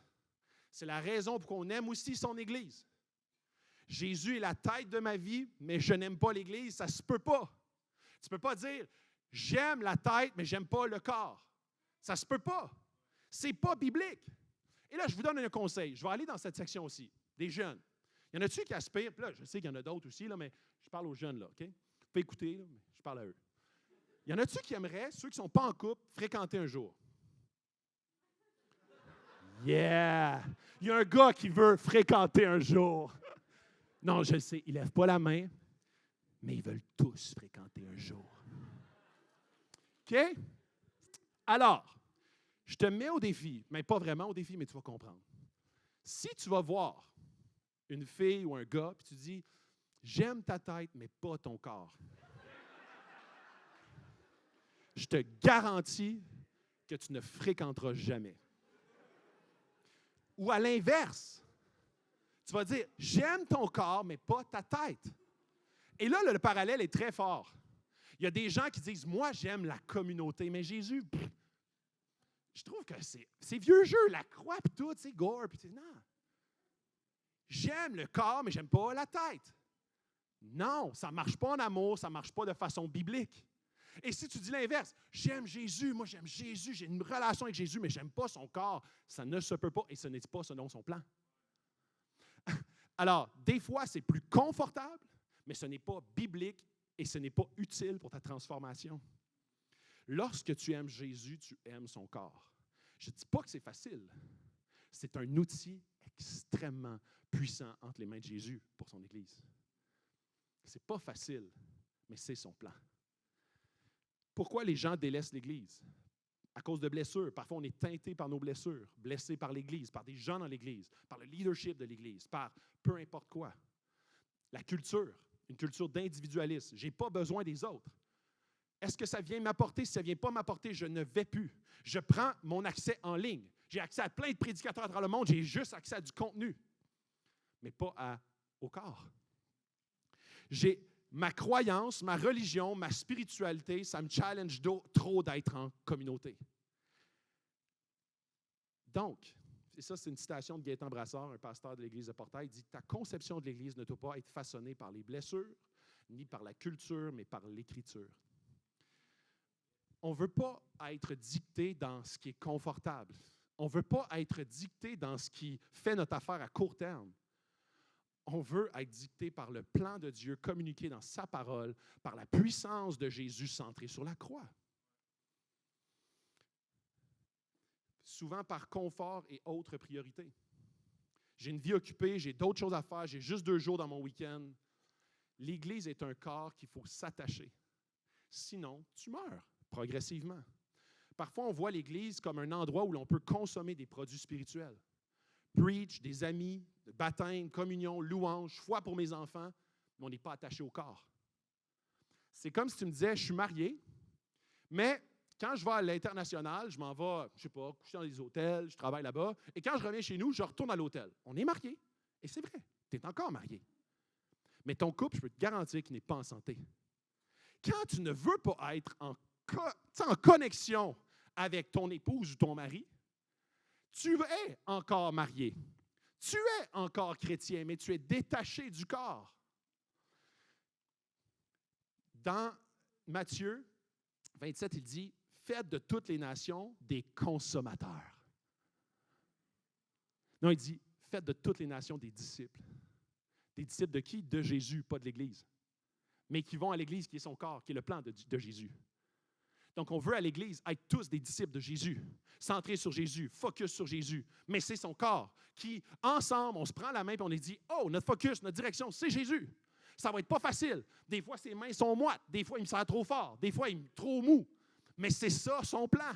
C'est la raison pour qu'on aime aussi son Église. Jésus est la tête de ma vie, mais je n'aime pas l'Église, ça ne se peut pas. Tu ne peux pas dire, j'aime la tête, mais je n'aime pas le corps. Ça ne se peut pas. Ce n'est pas biblique. Et là, je vous donne un conseil. Je vais aller dans cette section aussi, des jeunes. Il y en a-tu qui aspirent, puis là, je sais qu'il y en a d'autres aussi, là, mais je parle aux jeunes, là, OK? Vous pouvez écouter, là, mais je parle à eux. Il y en a-tu qui aimeraient, ceux qui ne sont pas en couple, fréquenter un jour? Yeah! Il y a un gars qui veut fréquenter un jour. Non, je le sais, ils ne lèvent pas la main, mais ils veulent tous fréquenter un jour. OK? Alors, je te mets au défi, mais pas vraiment au défi, mais tu vas comprendre. Si tu vas voir une fille ou un gars, puis tu dis « J'aime ta tête, mais pas ton corps. » Je te garantis que tu ne fréquenteras jamais. Ou à l'inverse, tu vas dire « J'aime ton corps, mais pas ta tête. » Et là, le parallèle est très fort. Il y a des gens qui disent « Moi, j'aime la communauté. » Mais Jésus, je trouve que c'est vieux jeu, la croix, puis tout, c'est gore. Puis non. J'aime le corps, mais j'aime pas la tête. Non, ça ne marche pas en amour, ça ne marche pas de façon biblique. Et si tu dis l'inverse, j'aime Jésus, moi j'aime Jésus, j'ai une relation avec Jésus, mais je n'aime pas son corps, ça ne se peut pas et ce n'est pas selon son plan. Alors, des fois, c'est plus confortable, mais ce n'est pas biblique et ce n'est pas utile pour ta transformation. Lorsque tu aimes Jésus, tu aimes son corps. Je ne dis pas que c'est facile. C'est un outil extrêmement puissant entre les mains de Jésus pour son Église. Ce n'est pas facile, mais c'est son plan. Pourquoi les gens délaissent l'Église? À cause de blessures. Parfois, on est teinté par nos blessures, blessés par l'Église, par des gens dans l'Église, par le leadership de l'Église, par peu importe quoi. La culture, une culture d'individualisme. Je n'ai pas besoin des autres. Est-ce que ça vient m'apporter? Si ça ne vient pas m'apporter, je ne vais plus. Je prends mon accès en ligne. J'ai accès à plein de prédicateurs à travers le monde. J'ai juste accès à du contenu, mais pas au corps. J'ai ma croyance, ma religion, ma spiritualité, ça me challenge trop d'être en communauté. Donc, et ça, c'est une citation de Gaétan Brassard, un pasteur de l'Église de Portail. Il dit « Ta conception de l'Église ne doit pas être façonnée par les blessures, ni par la culture, mais par l'Écriture. » On ne veut pas être dicté dans ce qui est confortable. On ne veut pas être dicté dans ce qui fait notre affaire à court terme. On veut être dicté par le plan de Dieu, communiqué dans sa parole, par la puissance de Jésus centrée sur la croix. Souvent par confort et autres priorités. J'ai une vie occupée, j'ai d'autres choses à faire, j'ai juste 2 jours dans mon week-end. L'Église est un corps qu'il faut s'attacher. Sinon, tu meurs progressivement. Parfois, on voit l'Église comme un endroit où l'on peut consommer des produits spirituels. Preach, des amis, baptême, communion, louange, foi pour mes enfants, mais on n'est pas attaché au corps. C'est comme si tu me disais, je suis marié, mais quand je vais à l'international, je m'en vais, je ne sais pas, coucher dans des hôtels, je travaille là-bas, et quand je reviens chez nous, je retourne à l'hôtel. On est marié, et c'est vrai, tu es encore marié. Mais ton couple, je peux te garantir qu'il n'est pas en santé. Quand tu ne veux pas être en connexion avec ton épouse ou ton mari, tu es encore marié. Tu es encore chrétien, mais tu es détaché du corps. Dans Matthieu 27, il dit « Faites de toutes les nations des consommateurs. » Non, il dit « Faites de toutes les nations des disciples. » Des disciples de qui? De Jésus, pas de l'Église. Mais qui vont à l'Église, qui est son corps, qui est le plan de Jésus. Donc, on veut à l'Église être tous des disciples de Jésus, centrés sur Jésus, focus sur Jésus. Mais c'est son corps qui, ensemble, on se prend la main et on est dit « Oh, notre focus, notre direction, c'est Jésus. » Ça va être pas facile. Des fois, ses mains sont moites. Des fois, il me serre trop fort. Des fois, il me trop mou. Mais c'est ça, son plan.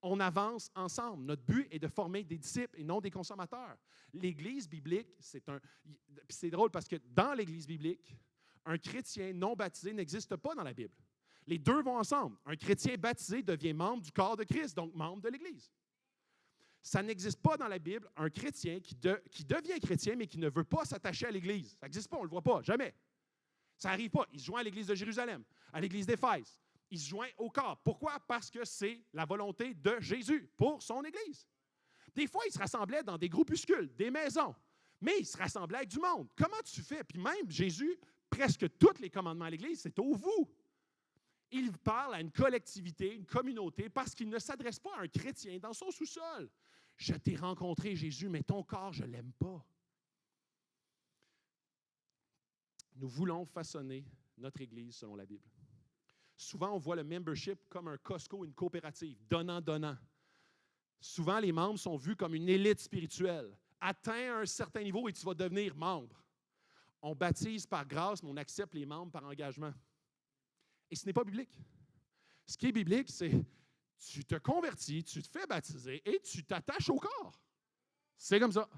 On avance ensemble. Notre but est de former des disciples et non des consommateurs. L'Église biblique, c'est drôle parce que dans l'Église biblique, un chrétien non baptisé n'existe pas dans la Bible. Les deux vont ensemble. Un chrétien baptisé devient membre du corps de Christ, donc membre de l'Église. Ça n'existe pas dans la Bible un chrétien qui devient chrétien, mais qui ne veut pas s'attacher à l'Église. Ça n'existe pas, on ne le voit pas, jamais. Ça n'arrive pas. Il se joint à l'Église de Jérusalem, à l'Église d'Éphèse. Il se joint au corps. Pourquoi? Parce que c'est la volonté de Jésus pour son Église. Des fois, il se rassemblait dans des groupuscules, des maisons, mais il se rassemblait avec du monde. Comment tu fais? Puis même Jésus, presque tous les commandements à l'Église, c'est au vous. Il parle à une collectivité, une communauté, parce qu'il ne s'adresse pas à un chrétien dans son sous-sol. Je t'ai rencontré, Jésus, mais ton corps, je ne l'aime pas. Nous voulons façonner notre Église selon la Bible. Souvent, on voit le membership comme un Costco, une coopérative, donnant-donnant. Souvent, les membres sont vus comme une élite spirituelle. Atteins un certain niveau et tu vas devenir membre. On baptise par grâce, mais on accepte les membres par engagement. Et ce n'est pas biblique. Ce qui est biblique, c'est tu te convertis, tu te fais baptiser et tu t'attaches au corps. C'est comme ça.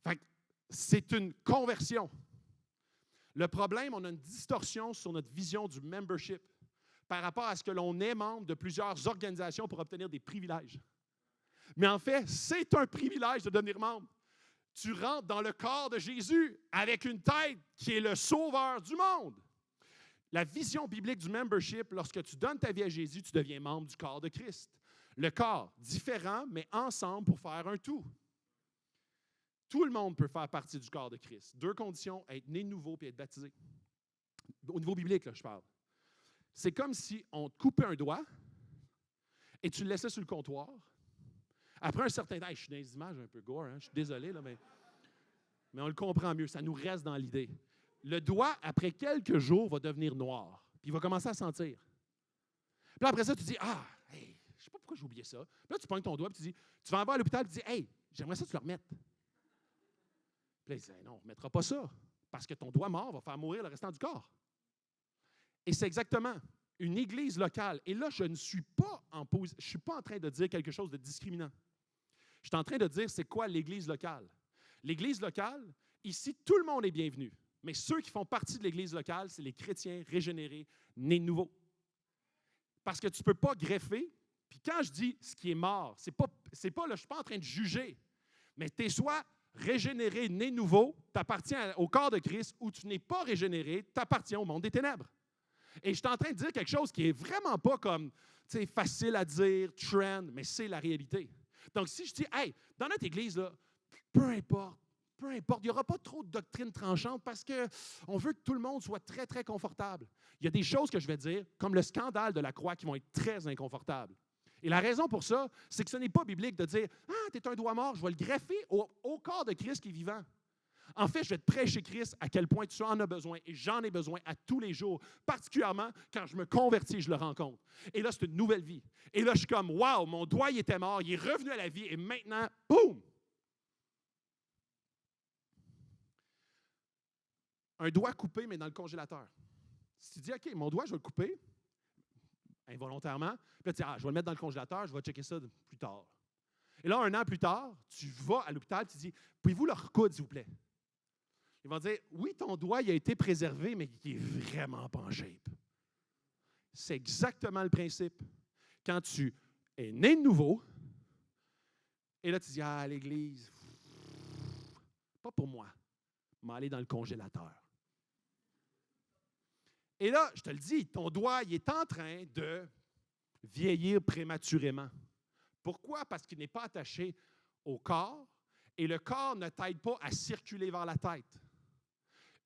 Fait que c'est une conversion. Le problème, on a une distorsion sur notre vision du membership par rapport à ce que l'on est membre de plusieurs organisations pour obtenir des privilèges. Mais en fait, c'est un privilège de devenir membre. Tu rentres dans le corps de Jésus avec une tête qui est le sauveur du monde. La vision biblique du membership, lorsque tu donnes ta vie à Jésus, tu deviens membre du corps de Christ. Le corps, différent, mais ensemble pour faire un tout. Tout le monde peut faire partie du corps de Christ. 2 conditions, être né de nouveau et être baptisé. Au niveau biblique, là, je parle. C'est comme si on te coupait un doigt et tu le laissais sur le comptoir. Après un certain temps, je suis dans les images un peu gore, je suis désolé, là, mais on le comprend mieux, ça nous reste dans l'idée. Le doigt, après quelques jours, va devenir noir, puis il va commencer à sentir. Puis là, après ça, tu dis, hey, je ne sais pas pourquoi j'ai oublié ça. Puis là, tu pognes ton doigt, puis tu vas en voir à l'hôpital, puis tu dis, hey, j'aimerais ça que tu le remettes. Puis là, il dit, non, on ne remettra pas ça, parce que ton doigt mort va faire mourir le restant du corps. Et c'est exactement une église locale. Et là, je ne suis pas je suis pas en train de dire quelque chose de discriminant. Je suis en train de dire c'est quoi l'église locale. L'église locale, ici, tout le monde est bienvenu. Mais ceux qui font partie de l'église locale, c'est les chrétiens régénérés, nés de nouveau. Parce que tu ne peux pas greffer. Puis quand je dis ce qui est mort, je ne suis pas en train de juger. Mais tu es soit régénéré, né nouveau, tu appartiens au corps de Christ, ou tu n'es pas régénéré, tu appartiens au monde des ténèbres. Et je suis en train de dire quelque chose qui n'est vraiment pas comme facile à dire, trend, mais c'est la réalité. Donc, si je dis, hey, dans notre église, là, peu importe, il n'y aura pas trop de doctrine tranchante parce qu'on veut que tout le monde soit très, très confortable. Il y a des choses que je vais dire, comme le scandale de la croix, qui vont être très inconfortables. Et la raison pour ça, c'est que ce n'est pas biblique de dire, tu es un doigt mort, je vais le greffer au corps de Christ qui est vivant. En fait, je vais te prêcher Christ à quel point tu en as besoin, et j'en ai besoin à tous les jours, particulièrement quand je me convertis, je le rencontre. Et là, c'est une nouvelle vie. Et là, je suis comme, wow, mon doigt, il était mort, il est revenu à la vie, et maintenant, boum! Un doigt coupé, mais dans le congélateur. Si tu dis, OK, mon doigt, je vais le couper, involontairement, puis là, tu dis, je vais le mettre dans le congélateur, je vais checker ça plus tard. Et là, 1 an plus tard, tu vas à l'hôpital, tu dis, pouvez-vous le recoudre, s'il vous plaît? Ils vont dire, oui, ton doigt, il a été préservé, mais il n'est vraiment pas en shape. C'est exactement le principe. Quand tu es né de nouveau, et là, tu dis, à l'église, pas pour moi, je vais aller dans le congélateur. Et là, je te le dis, ton doigt, il est en train de vieillir prématurément. Pourquoi? Parce qu'il n'est pas attaché au corps, et le corps ne t'aide pas à circuler vers la tête.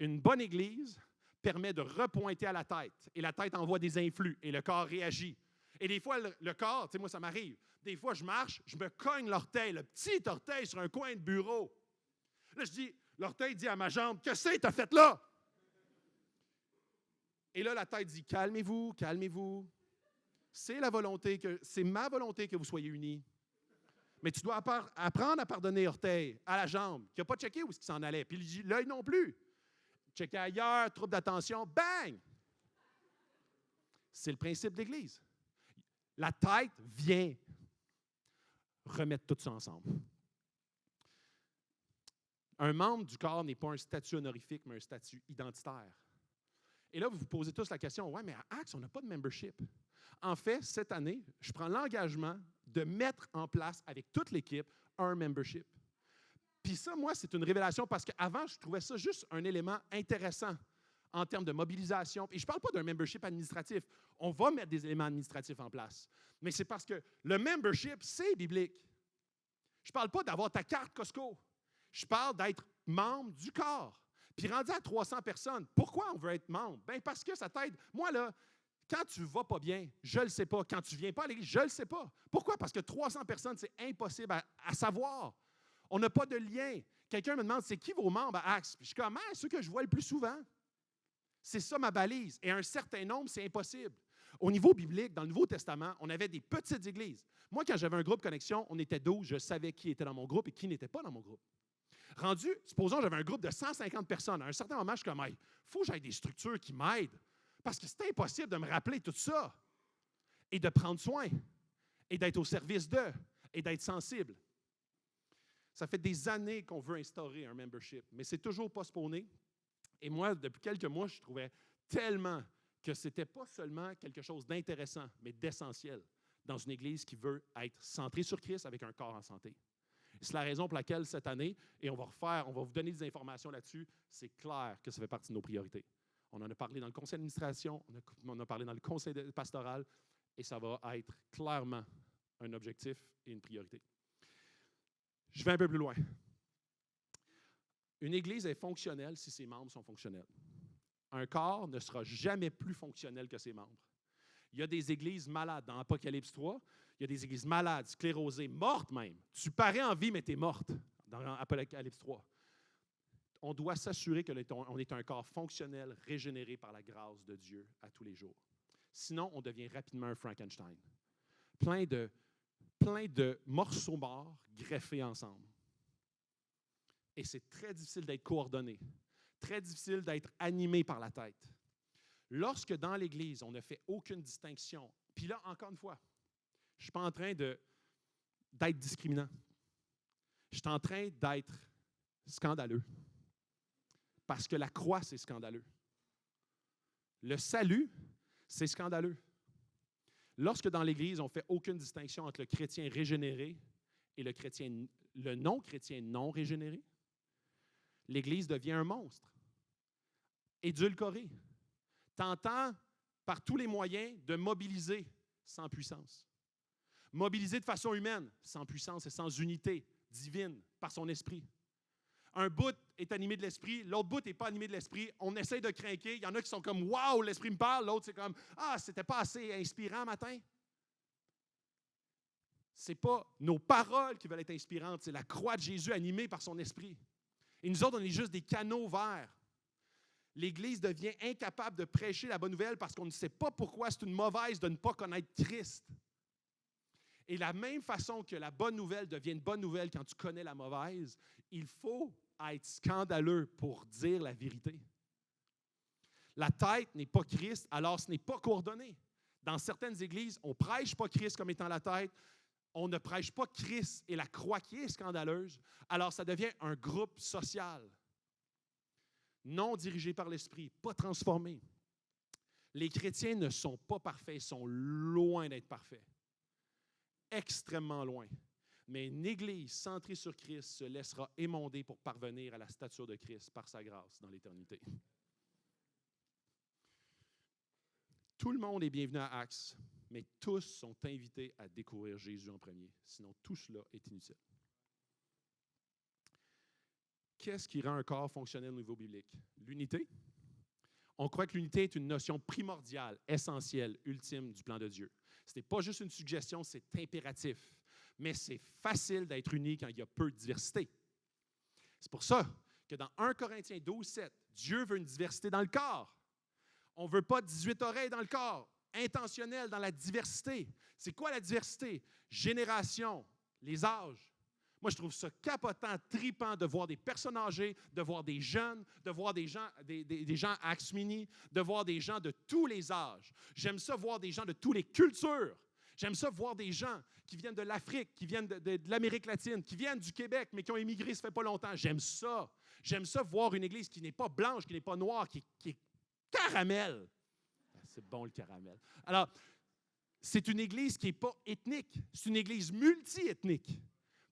Une bonne église permet de repointer à la tête, et la tête envoie des influx, et le corps réagit. Et des fois, le corps, tu sais, moi, ça m'arrive. Des fois, je marche, je me cogne l'orteil, le petit orteil sur un coin de bureau. Là, je dis, l'orteil dit à ma jambe, « Qu'est-ce que tu as fait là? » Et là, la tête dit, « Calmez-vous, calmez-vous. C'est ma volonté que vous soyez unis. Mais tu dois apprendre à pardonner orteil, à la jambe, qui n'a pas checké où est-ce qu'il s'en allait. Puis l'œil non plus. Checker ailleurs, trouble d'attention, bang! C'est le principe de l'Église. La tête vient remettre tout ça ensemble. Un membre du corps n'est pas un statut honorifique, mais un statut identitaire. Et là, vous vous posez tous la question, ouais, mais à Axe, on n'a pas de membership. En fait, cette année, je prends l'engagement de mettre en place avec toute l'équipe un membership. Puis ça, moi, c'est une révélation parce qu'avant, je trouvais ça juste un élément intéressant en termes de mobilisation. Et je ne parle pas d'un membership administratif. On va mettre des éléments administratifs en place. Mais c'est parce que le membership, c'est biblique. Je ne parle pas d'avoir ta carte Costco. Je parle d'être membre du corps. Puis rendu à 300 personnes, pourquoi on veut être membre? Bien, parce que ça t'aide. Moi, là, quand tu ne vas pas bien, je ne le sais pas. Quand tu ne viens pas à l'église, je ne le sais pas. Pourquoi? Parce que 300 personnes, c'est impossible à savoir. On n'a pas de lien. Quelqu'un me demande, c'est qui vos membres à Axe? Puis je suis comme, ceux que je vois le plus souvent. C'est ça ma balise. Et un certain nombre, c'est impossible. Au niveau biblique, dans le Nouveau Testament, on avait des petites églises. Moi, quand j'avais un groupe Connexion, on était 12. Je savais qui était dans mon groupe et qui n'était pas dans mon groupe. Rendu, supposons que j'avais un groupe de 150 personnes. À un certain moment, je suis comme, il faut que j'aille des structures qui m'aident. Parce que c'est impossible de me rappeler tout ça. Et de prendre soin. Et d'être au service d'eux. Et d'être sensible. Ça fait des années qu'on veut instaurer un membership, mais c'est toujours postponé. Et moi, depuis quelques mois, je trouvais tellement que ce n'était pas seulement quelque chose d'intéressant, mais d'essentiel dans une Église qui veut être centrée sur Christ avec un corps en santé. C'est la raison pour laquelle cette année, et on va vous donner des informations là-dessus, c'est clair que ça fait partie de nos priorités. On en a parlé dans le conseil d'administration, on en a parlé dans le conseil pastoral, et ça va être clairement un objectif et une priorité. Je vais un peu plus loin. Une Église est fonctionnelle si ses membres sont fonctionnels. Un corps ne sera jamais plus fonctionnel que ses membres. Il y a des églises malades dans Apocalypse 3. Il y a des églises malades, sclérosées, mortes même. Tu parais en vie, mais tu es morte dans Apocalypse 3. On doit s'assurer qu'on est un corps fonctionnel, régénéré par la grâce de Dieu à tous les jours. Sinon, on devient rapidement un Frankenstein. Plein de morceaux morts greffés ensemble. Et c'est très difficile d'être coordonné, très difficile d'être animé par la tête. Lorsque dans l'Église, on ne fait aucune distinction, puis là, encore une fois, je ne suis pas en train d'être discriminant. Je suis en train d'être scandaleux. Parce que la croix, c'est scandaleux. Le salut, c'est scandaleux. Lorsque dans l'Église, on ne fait aucune distinction entre le chrétien régénéré et le non-chrétien non régénéré, l'Église devient un monstre, édulcoré, tentant par tous les moyens de mobiliser sans puissance. Mobiliser de façon humaine, sans puissance et sans unité divine par son esprit. Un bout est animé de l'esprit, l'autre bout n'est pas animé de l'esprit. On essaie de craquer. Il y en a qui sont comme « Wow, l'esprit me parle », l'autre c'est comme « Ah, c'était pas assez inspirant matin ». Ce n'est pas nos paroles qui veulent être inspirantes, c'est la croix de Jésus animée par son esprit. Et nous autres, on est juste des canaux verts. L'Église devient incapable de prêcher la bonne nouvelle parce qu'on ne sait pas pourquoi c'est une mauvaise de ne pas connaître Christ. Et de la même façon que la bonne nouvelle devient une bonne nouvelle quand tu connais la mauvaise, il faut être scandaleux pour dire la vérité. La tête n'est pas Christ, alors ce n'est pas coordonné. Dans certaines églises, on ne prêche pas Christ comme étant la tête, on ne prêche pas Christ et la croix qui est scandaleuse, alors ça devient un groupe social. Non dirigé par l'Esprit, pas transformé. Les chrétiens ne sont pas parfaits, ils sont loin d'être parfaits. Extrêmement loin. Mais une Église centrée sur Christ se laissera émonder pour parvenir à la stature de Christ par sa grâce dans l'éternité. Tout le monde est bienvenu à Acts, mais tous sont invités à découvrir Jésus en premier. Sinon, tout cela est inutile. Qu'est-ce qui rend un corps fonctionnel au niveau biblique? L'unité. On croit que l'unité est une notion primordiale, essentielle, ultime du plan de Dieu. Ce n'est pas juste une suggestion, c'est impératif. Mais c'est facile d'être uni quand il y a peu de diversité. C'est pour ça que dans 1 Corinthiens 12, 7, Dieu veut une diversité dans le corps. On ne veut pas 18 oreilles dans le corps, intentionnel dans la diversité. C'est quoi la diversité? Génération, les âges. Moi, je trouve ça capotant, tripant de voir des personnes âgées, de voir des jeunes, de voir des gens à Acts Mini, de voir des gens de tous les âges. J'aime ça voir des gens de toutes les cultures. J'aime ça voir des gens qui viennent de l'Afrique, qui viennent de l'Amérique latine, qui viennent du Québec, mais qui ont émigré ça fait pas longtemps. J'aime ça. J'aime ça voir une église qui n'est pas blanche, qui n'est pas noire, qui est caramel. C'est bon le caramel. Alors, c'est une église qui n'est pas ethnique. C'est une église multi-ethnique.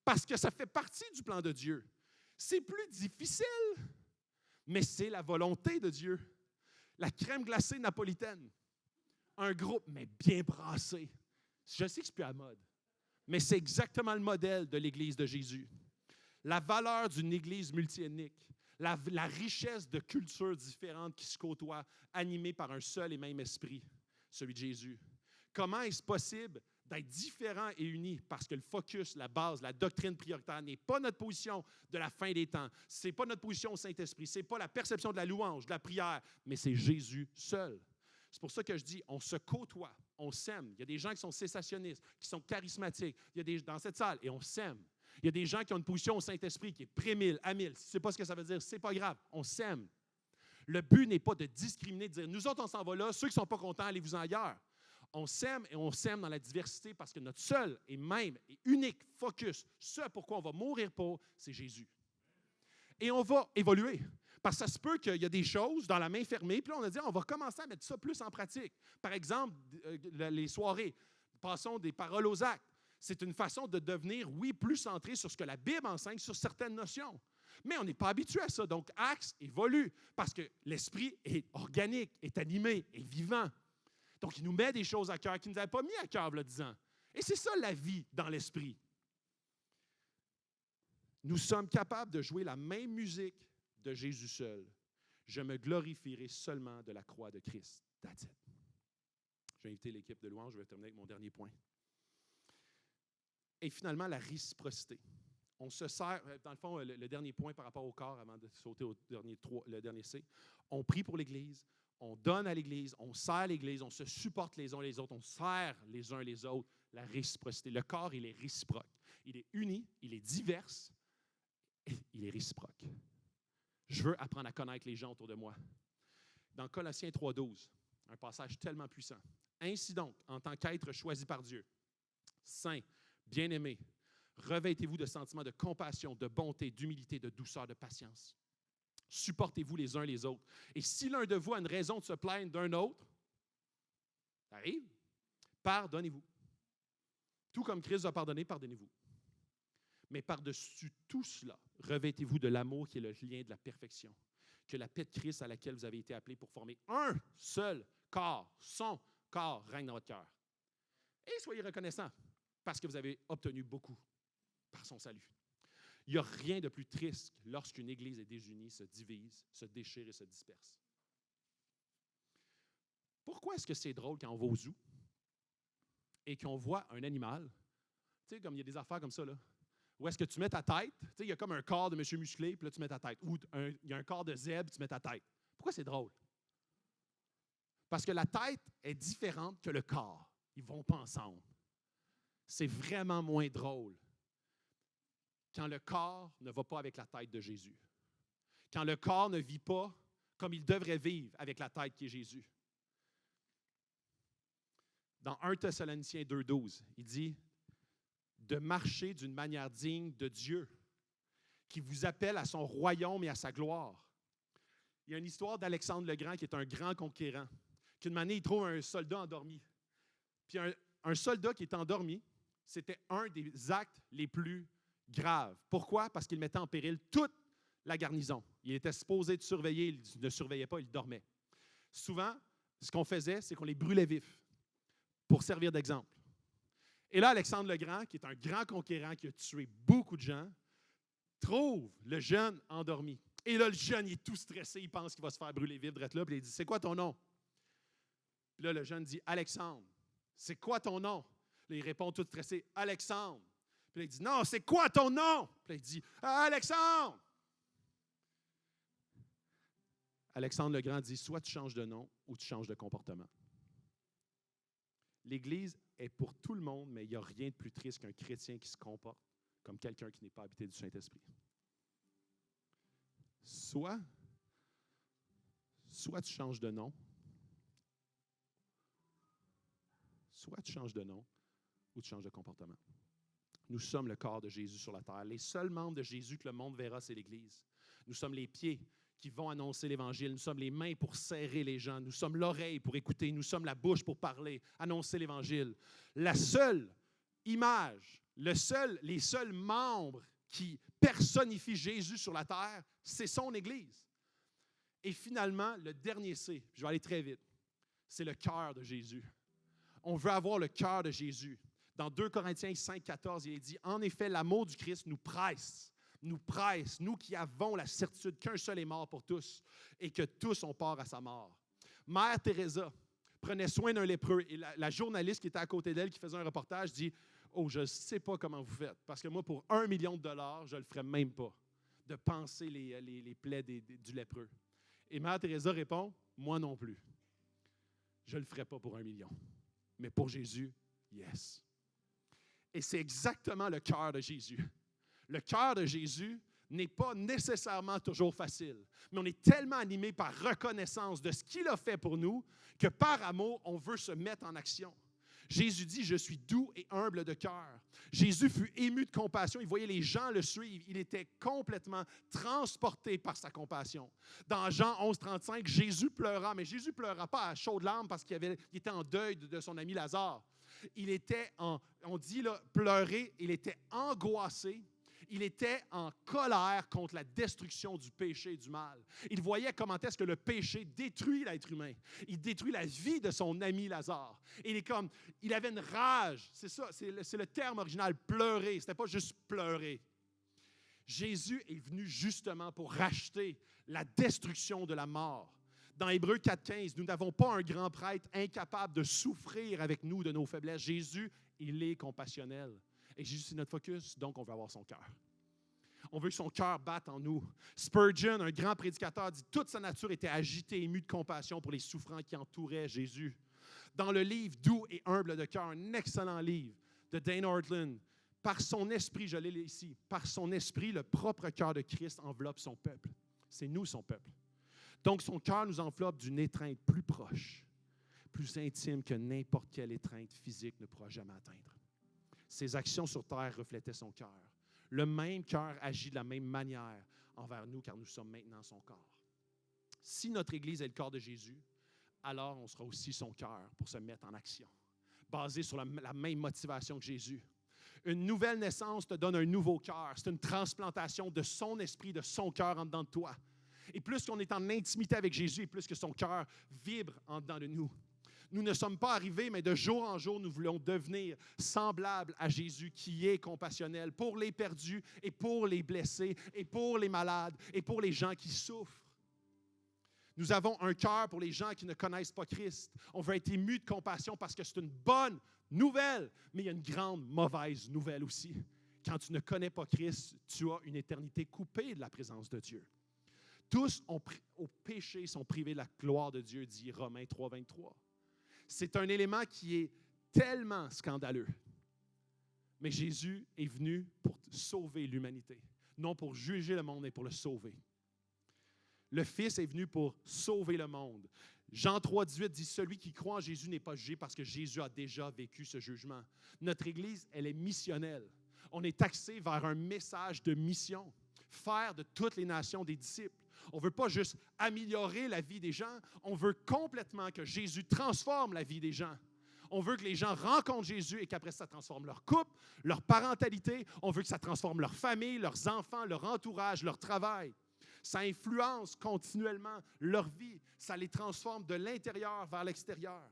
Parce que ça fait partie du plan de Dieu. C'est plus difficile, mais c'est la volonté de Dieu. La crème glacée napolitaine. Un groupe, mais bien brassé. Je sais que ce n'est plus à la mode, mais c'est exactement le modèle de l'Église de Jésus. La valeur d'une Église multiethnique, la richesse de cultures différentes qui se côtoient, animées par un seul et même esprit, celui de Jésus. Comment est-ce possible d'être différents et unis? Parce que le focus, la base, la doctrine prioritaire n'est pas notre position de la fin des temps. Ce n'est pas notre position au Saint-Esprit. Ce n'est pas la perception de la louange, de la prière, mais c'est Jésus seul. C'est pour ça que je dis, on se côtoie, on s'aime. Il y a des gens qui sont cessationnistes, qui sont charismatiques. Il y a dans cette salle, et on s'aime. Il y a des gens qui ont une position au Saint-Esprit qui est pré-1000, à 1000. Si tu ne sais pas ce que ça veut dire, ce n'est pas grave, on s'aime. Le but n'est pas de discriminer, de dire, nous autres, on s'en va là, ceux qui ne sont pas contents, allez-vous ailleurs. On s'aime et on s'aime dans la diversité parce que notre seul et même et unique focus, ce pourquoi on va mourir pour, c'est Jésus. Et on va évoluer. Parce que ça se peut qu'il y a des choses dans la main fermée, puis là, on a dit, on va commencer à mettre ça plus en pratique. Par exemple, les soirées, passons des paroles aux actes. C'est une façon de devenir, oui, plus centré sur ce que la Bible enseigne, sur certaines notions. Mais on n'est pas habitué à ça. Donc, Acts évolue parce que l'esprit est organique, est animé, est vivant. Donc, il nous met des choses à cœur qu'il ne nous avait pas mis à cœur, il y a 10 ans. Et c'est ça la vie dans l'esprit. Nous sommes capables de jouer la même musique de Jésus seul. Je me glorifierai seulement de la croix de Christ. That's it. Je vais inviter l'équipe de louange, je vais terminer avec mon dernier point. Et finalement, la réciprocité. On se sert, dans le fond, le dernier point par rapport au corps, avant de sauter au le dernier C, on prie pour l'Église, on donne à l'Église, on sert l'Église, on se supporte les uns les autres, on sert les uns les autres, la réciprocité. Le corps, il est réciproque. Il est uni, il est divers, et il est réciproque. Je veux apprendre à connaître les gens autour de moi. Dans Colossiens 3,12, un passage tellement puissant. Ainsi donc, en tant qu'être choisi par Dieu, saint, bien-aimé, revêtez-vous de sentiments de compassion, de bonté, d'humilité, de douceur, de patience. Supportez-vous les uns les autres. Et si l'un de vous a une raison de se plaindre d'un autre, ça arrive, pardonnez-vous. Tout comme Christ a pardonné, pardonnez-vous. Mais par-dessus tout cela, revêtez-vous de l'amour qui est le lien de la perfection. Que la paix de Christ à laquelle vous avez été appelés pour former un seul corps, son corps, règne dans votre cœur. Et soyez reconnaissants parce que vous avez obtenu beaucoup par son salut. Il n'y a rien de plus triste lorsqu'une Église est désunie, se divise, se déchire et se disperse. Pourquoi est-ce que c'est drôle quand on va au zoo et qu'on voit un animal, tu sais, comme il y a des affaires comme ça, là, où est-ce que tu mets ta tête, tu sais, il y a comme un corps de monsieur musclé, puis là, tu mets ta tête. Ou il y a un corps de zèbre, tu mets ta tête. Pourquoi c'est drôle? Parce que la tête est différente que le corps. Ils ne vont pas ensemble. C'est vraiment moins drôle quand le corps ne va pas avec la tête de Jésus. Quand le corps ne vit pas comme il devrait vivre avec la tête qui est Jésus. Dans 1 Thessaloniciens 2,12, il dit de marcher d'une manière digne de Dieu, qui vous appelle à son royaume et à sa gloire. Il y a une histoire d'Alexandre le Grand, qui est un grand conquérant, qu'une année, il trouve un soldat endormi. Puis un soldat qui est endormi, c'était un des actes les plus graves. Pourquoi? Parce qu'il mettait en péril toute la garnison. Il était supposé être surveillé, il ne surveillait pas, il dormait. Souvent, ce qu'on faisait, c'est qu'on les brûlait vifs pour servir d'exemple. Et là, Alexandre le Grand, qui est un grand conquérant qui a tué beaucoup de gens, trouve le jeune endormi. Et là, le jeune, il est tout stressé, il pense qu'il va se faire brûler vif, drette là, puis il dit, c'est quoi ton nom? Puis là, le jeune dit, Alexandre. C'est quoi ton nom? Là, il répond tout stressé, Alexandre. Puis là, il dit, non, c'est quoi ton nom? Puis là, il dit, Alexandre. Alexandre le Grand dit, soit tu changes de nom ou tu changes de comportement. L'Église est pour tout le monde, mais il n'y a rien de plus triste qu'un chrétien qui se comporte comme quelqu'un qui n'est pas habité du Saint-Esprit. Soit tu changes de nom, soit tu changes de nom ou tu changes de comportement. Nous sommes le corps de Jésus sur la terre. Les seuls membres de Jésus que le monde verra, c'est l'Église. Nous sommes les pieds qui vont annoncer l'Évangile. Nous sommes les mains pour serrer les gens. Nous sommes l'oreille pour écouter. Nous sommes la bouche pour parler, annoncer l'Évangile. La seule image, les seuls membres qui personnifient Jésus sur la terre, c'est son Église. Et finalement, le dernier C, je vais aller très vite, c'est le cœur de Jésus. On veut avoir le cœur de Jésus. Dans 2 Corinthiens 5,14, il est dit, « En effet, l'amour du Christ nous presse, nous qui avons la certitude qu'un seul est mort pour tous et que tous ont part à sa mort. » Mère Teresa prenait soin d'un lépreux et la journaliste qui était à côté d'elle, qui faisait un reportage, dit « Oh, je ne sais pas comment vous faites, parce que moi, pour $1 million, je ne le ferais même pas, de panser les plaies du lépreux. » Et Mère Teresa répond, « Moi non plus. Je ne le ferais pas pour $1 million. Mais pour Jésus, yes. » Et c'est exactement le cœur de Jésus. Le cœur de Jésus n'est pas nécessairement toujours facile. Mais on est tellement animé par reconnaissance de ce qu'il a fait pour nous que par amour, on veut se mettre en action. Jésus dit, « Je suis doux et humble de cœur. » Jésus fut ému de compassion. Il voyait les gens le suivre. Il était complètement transporté par sa compassion. Dans Jean 11, 35, Jésus pleura, mais Jésus ne pleura pas à chaudes larmes parce qu'il était en deuil de son ami Lazare. Il était on dit là, pleurer, il était angoissé. Il était en colère contre la destruction du péché et du mal. Il voyait comment est-ce que le péché détruit l'être humain. Il détruit la vie de son ami Lazare. Et il avait une rage. C'est ça, c'est le terme original, pleurer. Ce n'était pas juste pleurer. Jésus est venu justement pour racheter la destruction de la mort. Dans Hébreux 4,15, nous n'avons pas un grand prêtre incapable de souffrir avec nous de nos faiblesses. Jésus, il est compassionnel. Et Jésus, c'est notre focus, donc on veut avoir son cœur. On veut que son cœur batte en nous. Spurgeon, un grand prédicateur, dit « Toute sa nature était agitée, émue de compassion pour les souffrants qui entouraient Jésus. » Dans le livre « Doux et humble de cœur », un excellent livre de Dane Ortlund, par son esprit, je l'ai ici, par son esprit, le propre cœur de Christ enveloppe son peuple. C'est nous son peuple. Donc son cœur nous enveloppe d'une étreinte plus proche, plus intime que n'importe quelle étreinte physique ne pourra jamais atteindre. Ses actions sur terre reflétaient son cœur. Le même cœur agit de la même manière envers nous, car nous sommes maintenant son corps. Si notre Église est le corps de Jésus, alors on sera aussi son cœur pour se mettre en action, basé sur la même motivation que Jésus. Une nouvelle naissance te donne un nouveau cœur. C'est une transplantation de son esprit, de son cœur en dedans de toi. Et plus qu'on est en intimité avec Jésus, et plus que son cœur vibre en dedans de nous. Nous ne sommes pas arrivés, mais de jour en jour, nous voulons devenir semblables à Jésus qui est compassionnel pour les perdus et pour les blessés et pour les malades et pour les gens qui souffrent. Nous avons un cœur pour les gens qui ne connaissent pas Christ. On veut être ému de compassion parce que c'est une bonne nouvelle, mais il y a une grande mauvaise nouvelle aussi. Quand tu ne connais pas Christ, tu as une éternité coupée de la présence de Dieu. Tous au péché sont privés de la gloire de Dieu, dit Romains 3, 23. C'est un élément qui est tellement scandaleux. Mais Jésus est venu pour sauver l'humanité, non pour juger le monde, mais pour le sauver. Le Fils est venu pour sauver le monde. Jean 3, 18 dit « Celui qui croit en Jésus n'est pas jugé parce que Jésus a déjà vécu ce jugement. » Notre Église, elle est missionnelle. On est axé vers un message de mission, faire de toutes les nations des disciples. On ne veut pas juste améliorer la vie des gens, on veut complètement que Jésus transforme la vie des gens. On veut que les gens rencontrent Jésus et qu'après ça transforme leur couple, leur parentalité. On veut que ça transforme leur famille, leurs enfants, leur entourage, leur travail. Ça influence continuellement leur vie. Ça les transforme de l'intérieur vers l'extérieur.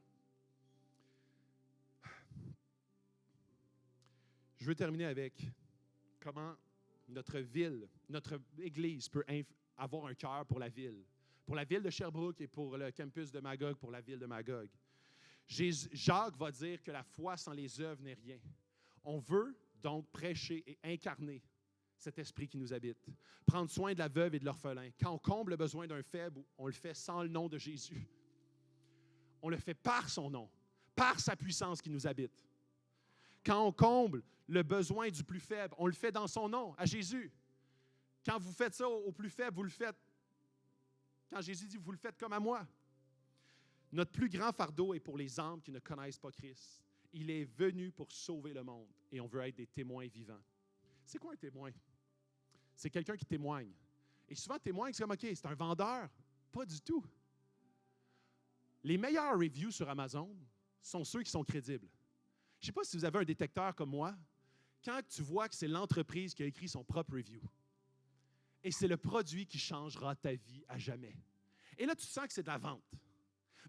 Je veux terminer avec comment notre ville, notre Église peut avoir un cœur pour la ville de Sherbrooke et pour le campus de Magog, pour la ville de Magog. Jacques va dire que la foi sans les œuvres n'est rien. On veut donc prêcher et incarner cet esprit qui nous habite. Prendre soin de la veuve et de l'orphelin. Quand on comble le besoin d'un faible, on le fait sans le nom de Jésus. On le fait par son nom, par sa puissance qui nous habite. Quand on comble le besoin du plus faible, on le fait dans son nom, à Jésus. Quand vous faites ça au plus faible, vous le faites. Quand Jésus dit, vous le faites comme à moi. Notre plus grand fardeau est pour les âmes qui ne connaissent pas Christ. Il est venu pour sauver le monde et on veut être des témoins vivants. C'est quoi un témoin? C'est quelqu'un qui témoigne. Et souvent, témoin, c'est comme, OK, c'est un vendeur. Pas du tout. Les meilleurs reviews sur Amazon sont ceux qui sont crédibles. Je ne sais pas si vous avez un détecteur comme moi, quand tu vois que c'est l'entreprise qui a écrit son propre review. Et c'est le produit qui changera ta vie à jamais. Et là, tu sens que c'est de la vente.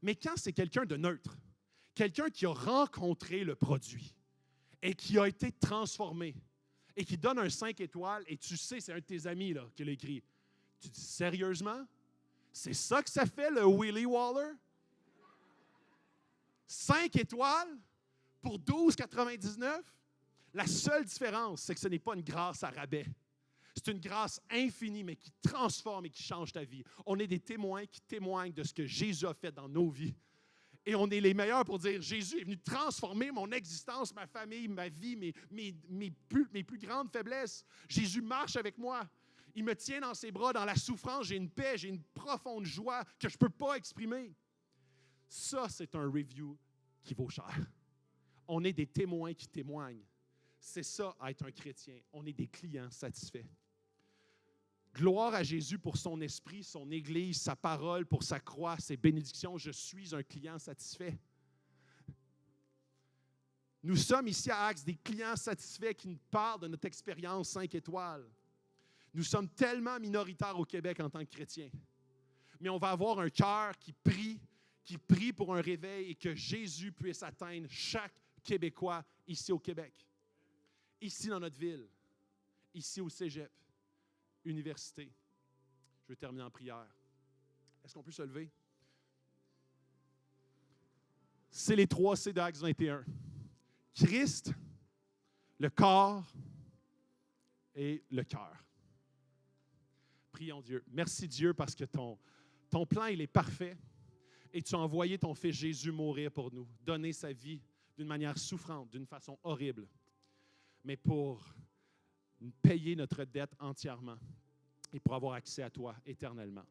Mais quand c'est quelqu'un de neutre, quelqu'un qui a rencontré le produit et qui a été transformé et qui donne un 5 étoiles et tu sais, c'est un de tes amis là, qui l'a écrit. Tu dis, sérieusement? C'est ça que ça fait, le Willy Waller? 5 étoiles pour 12,99? La seule différence, c'est que ce n'est pas une grâce à rabais. C'est une grâce infinie, mais qui transforme et qui change ta vie. On est des témoins qui témoignent de ce que Jésus a fait dans nos vies. Et on est les meilleurs pour dire, Jésus est venu transformer mon existence, ma famille, ma vie, mes plus grandes faiblesses. Jésus marche avec moi. Il me tient dans ses bras, dans la souffrance, j'ai une paix, j'ai une profonde joie que je ne peux pas exprimer. Ça, c'est un review qui vaut cher. On est des témoins qui témoignent. C'est ça, être un chrétien. On est des clients satisfaits. Gloire à Jésus pour son esprit, son Église, sa parole, pour sa croix, ses bénédictions. Je suis un client satisfait. Nous sommes ici à Axe des clients satisfaits qui nous parlent de notre expérience 5 étoiles. Nous sommes tellement minoritaires au Québec en tant que chrétiens. Mais on va avoir un cœur qui prie pour un réveil et que Jésus puisse atteindre chaque Québécois ici au Québec. Ici dans notre ville, ici au Cégep, université. Je vais terminer en prière. Est-ce qu'on peut se lever? C'est les 3 C d'Actes 21. Christ, le corps et le cœur. Prions Dieu. Merci Dieu parce que ton plan, il est parfait et tu as envoyé ton Fils Jésus mourir pour nous, donner sa vie d'une manière souffrante, d'une façon horrible, mais pour payer notre dette entièrement et pour avoir accès à toi éternellement.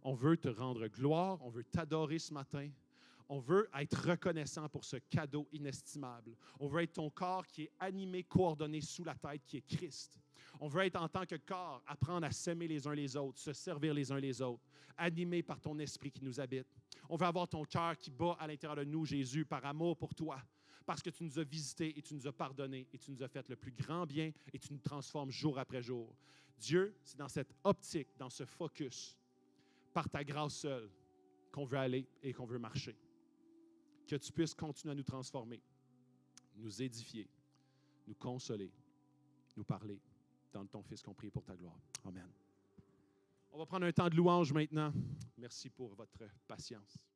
On veut te rendre gloire, on veut t'adorer ce matin. On veut être reconnaissant pour ce cadeau inestimable. On veut être ton corps qui est animé, coordonné sous la tête qui est Christ. On veut être en tant que corps, apprendre à s'aimer les uns les autres, se servir les uns les autres, animé par ton esprit qui nous habite. On veut avoir ton cœur qui bat à l'intérieur de nous, Jésus, par amour pour toi, parce que tu nous as visités et tu nous as pardonnés et tu nous as fait le plus grand bien et tu nous transformes jour après jour. Dieu, c'est dans cette optique, dans ce focus, par ta grâce seule, qu'on veut aller et qu'on veut marcher. Que tu puisses continuer à nous transformer, nous édifier, nous consoler, nous parler dans ton Fils qu'on prie pour ta gloire. Amen. On va prendre un temps de louange maintenant. Merci pour votre patience.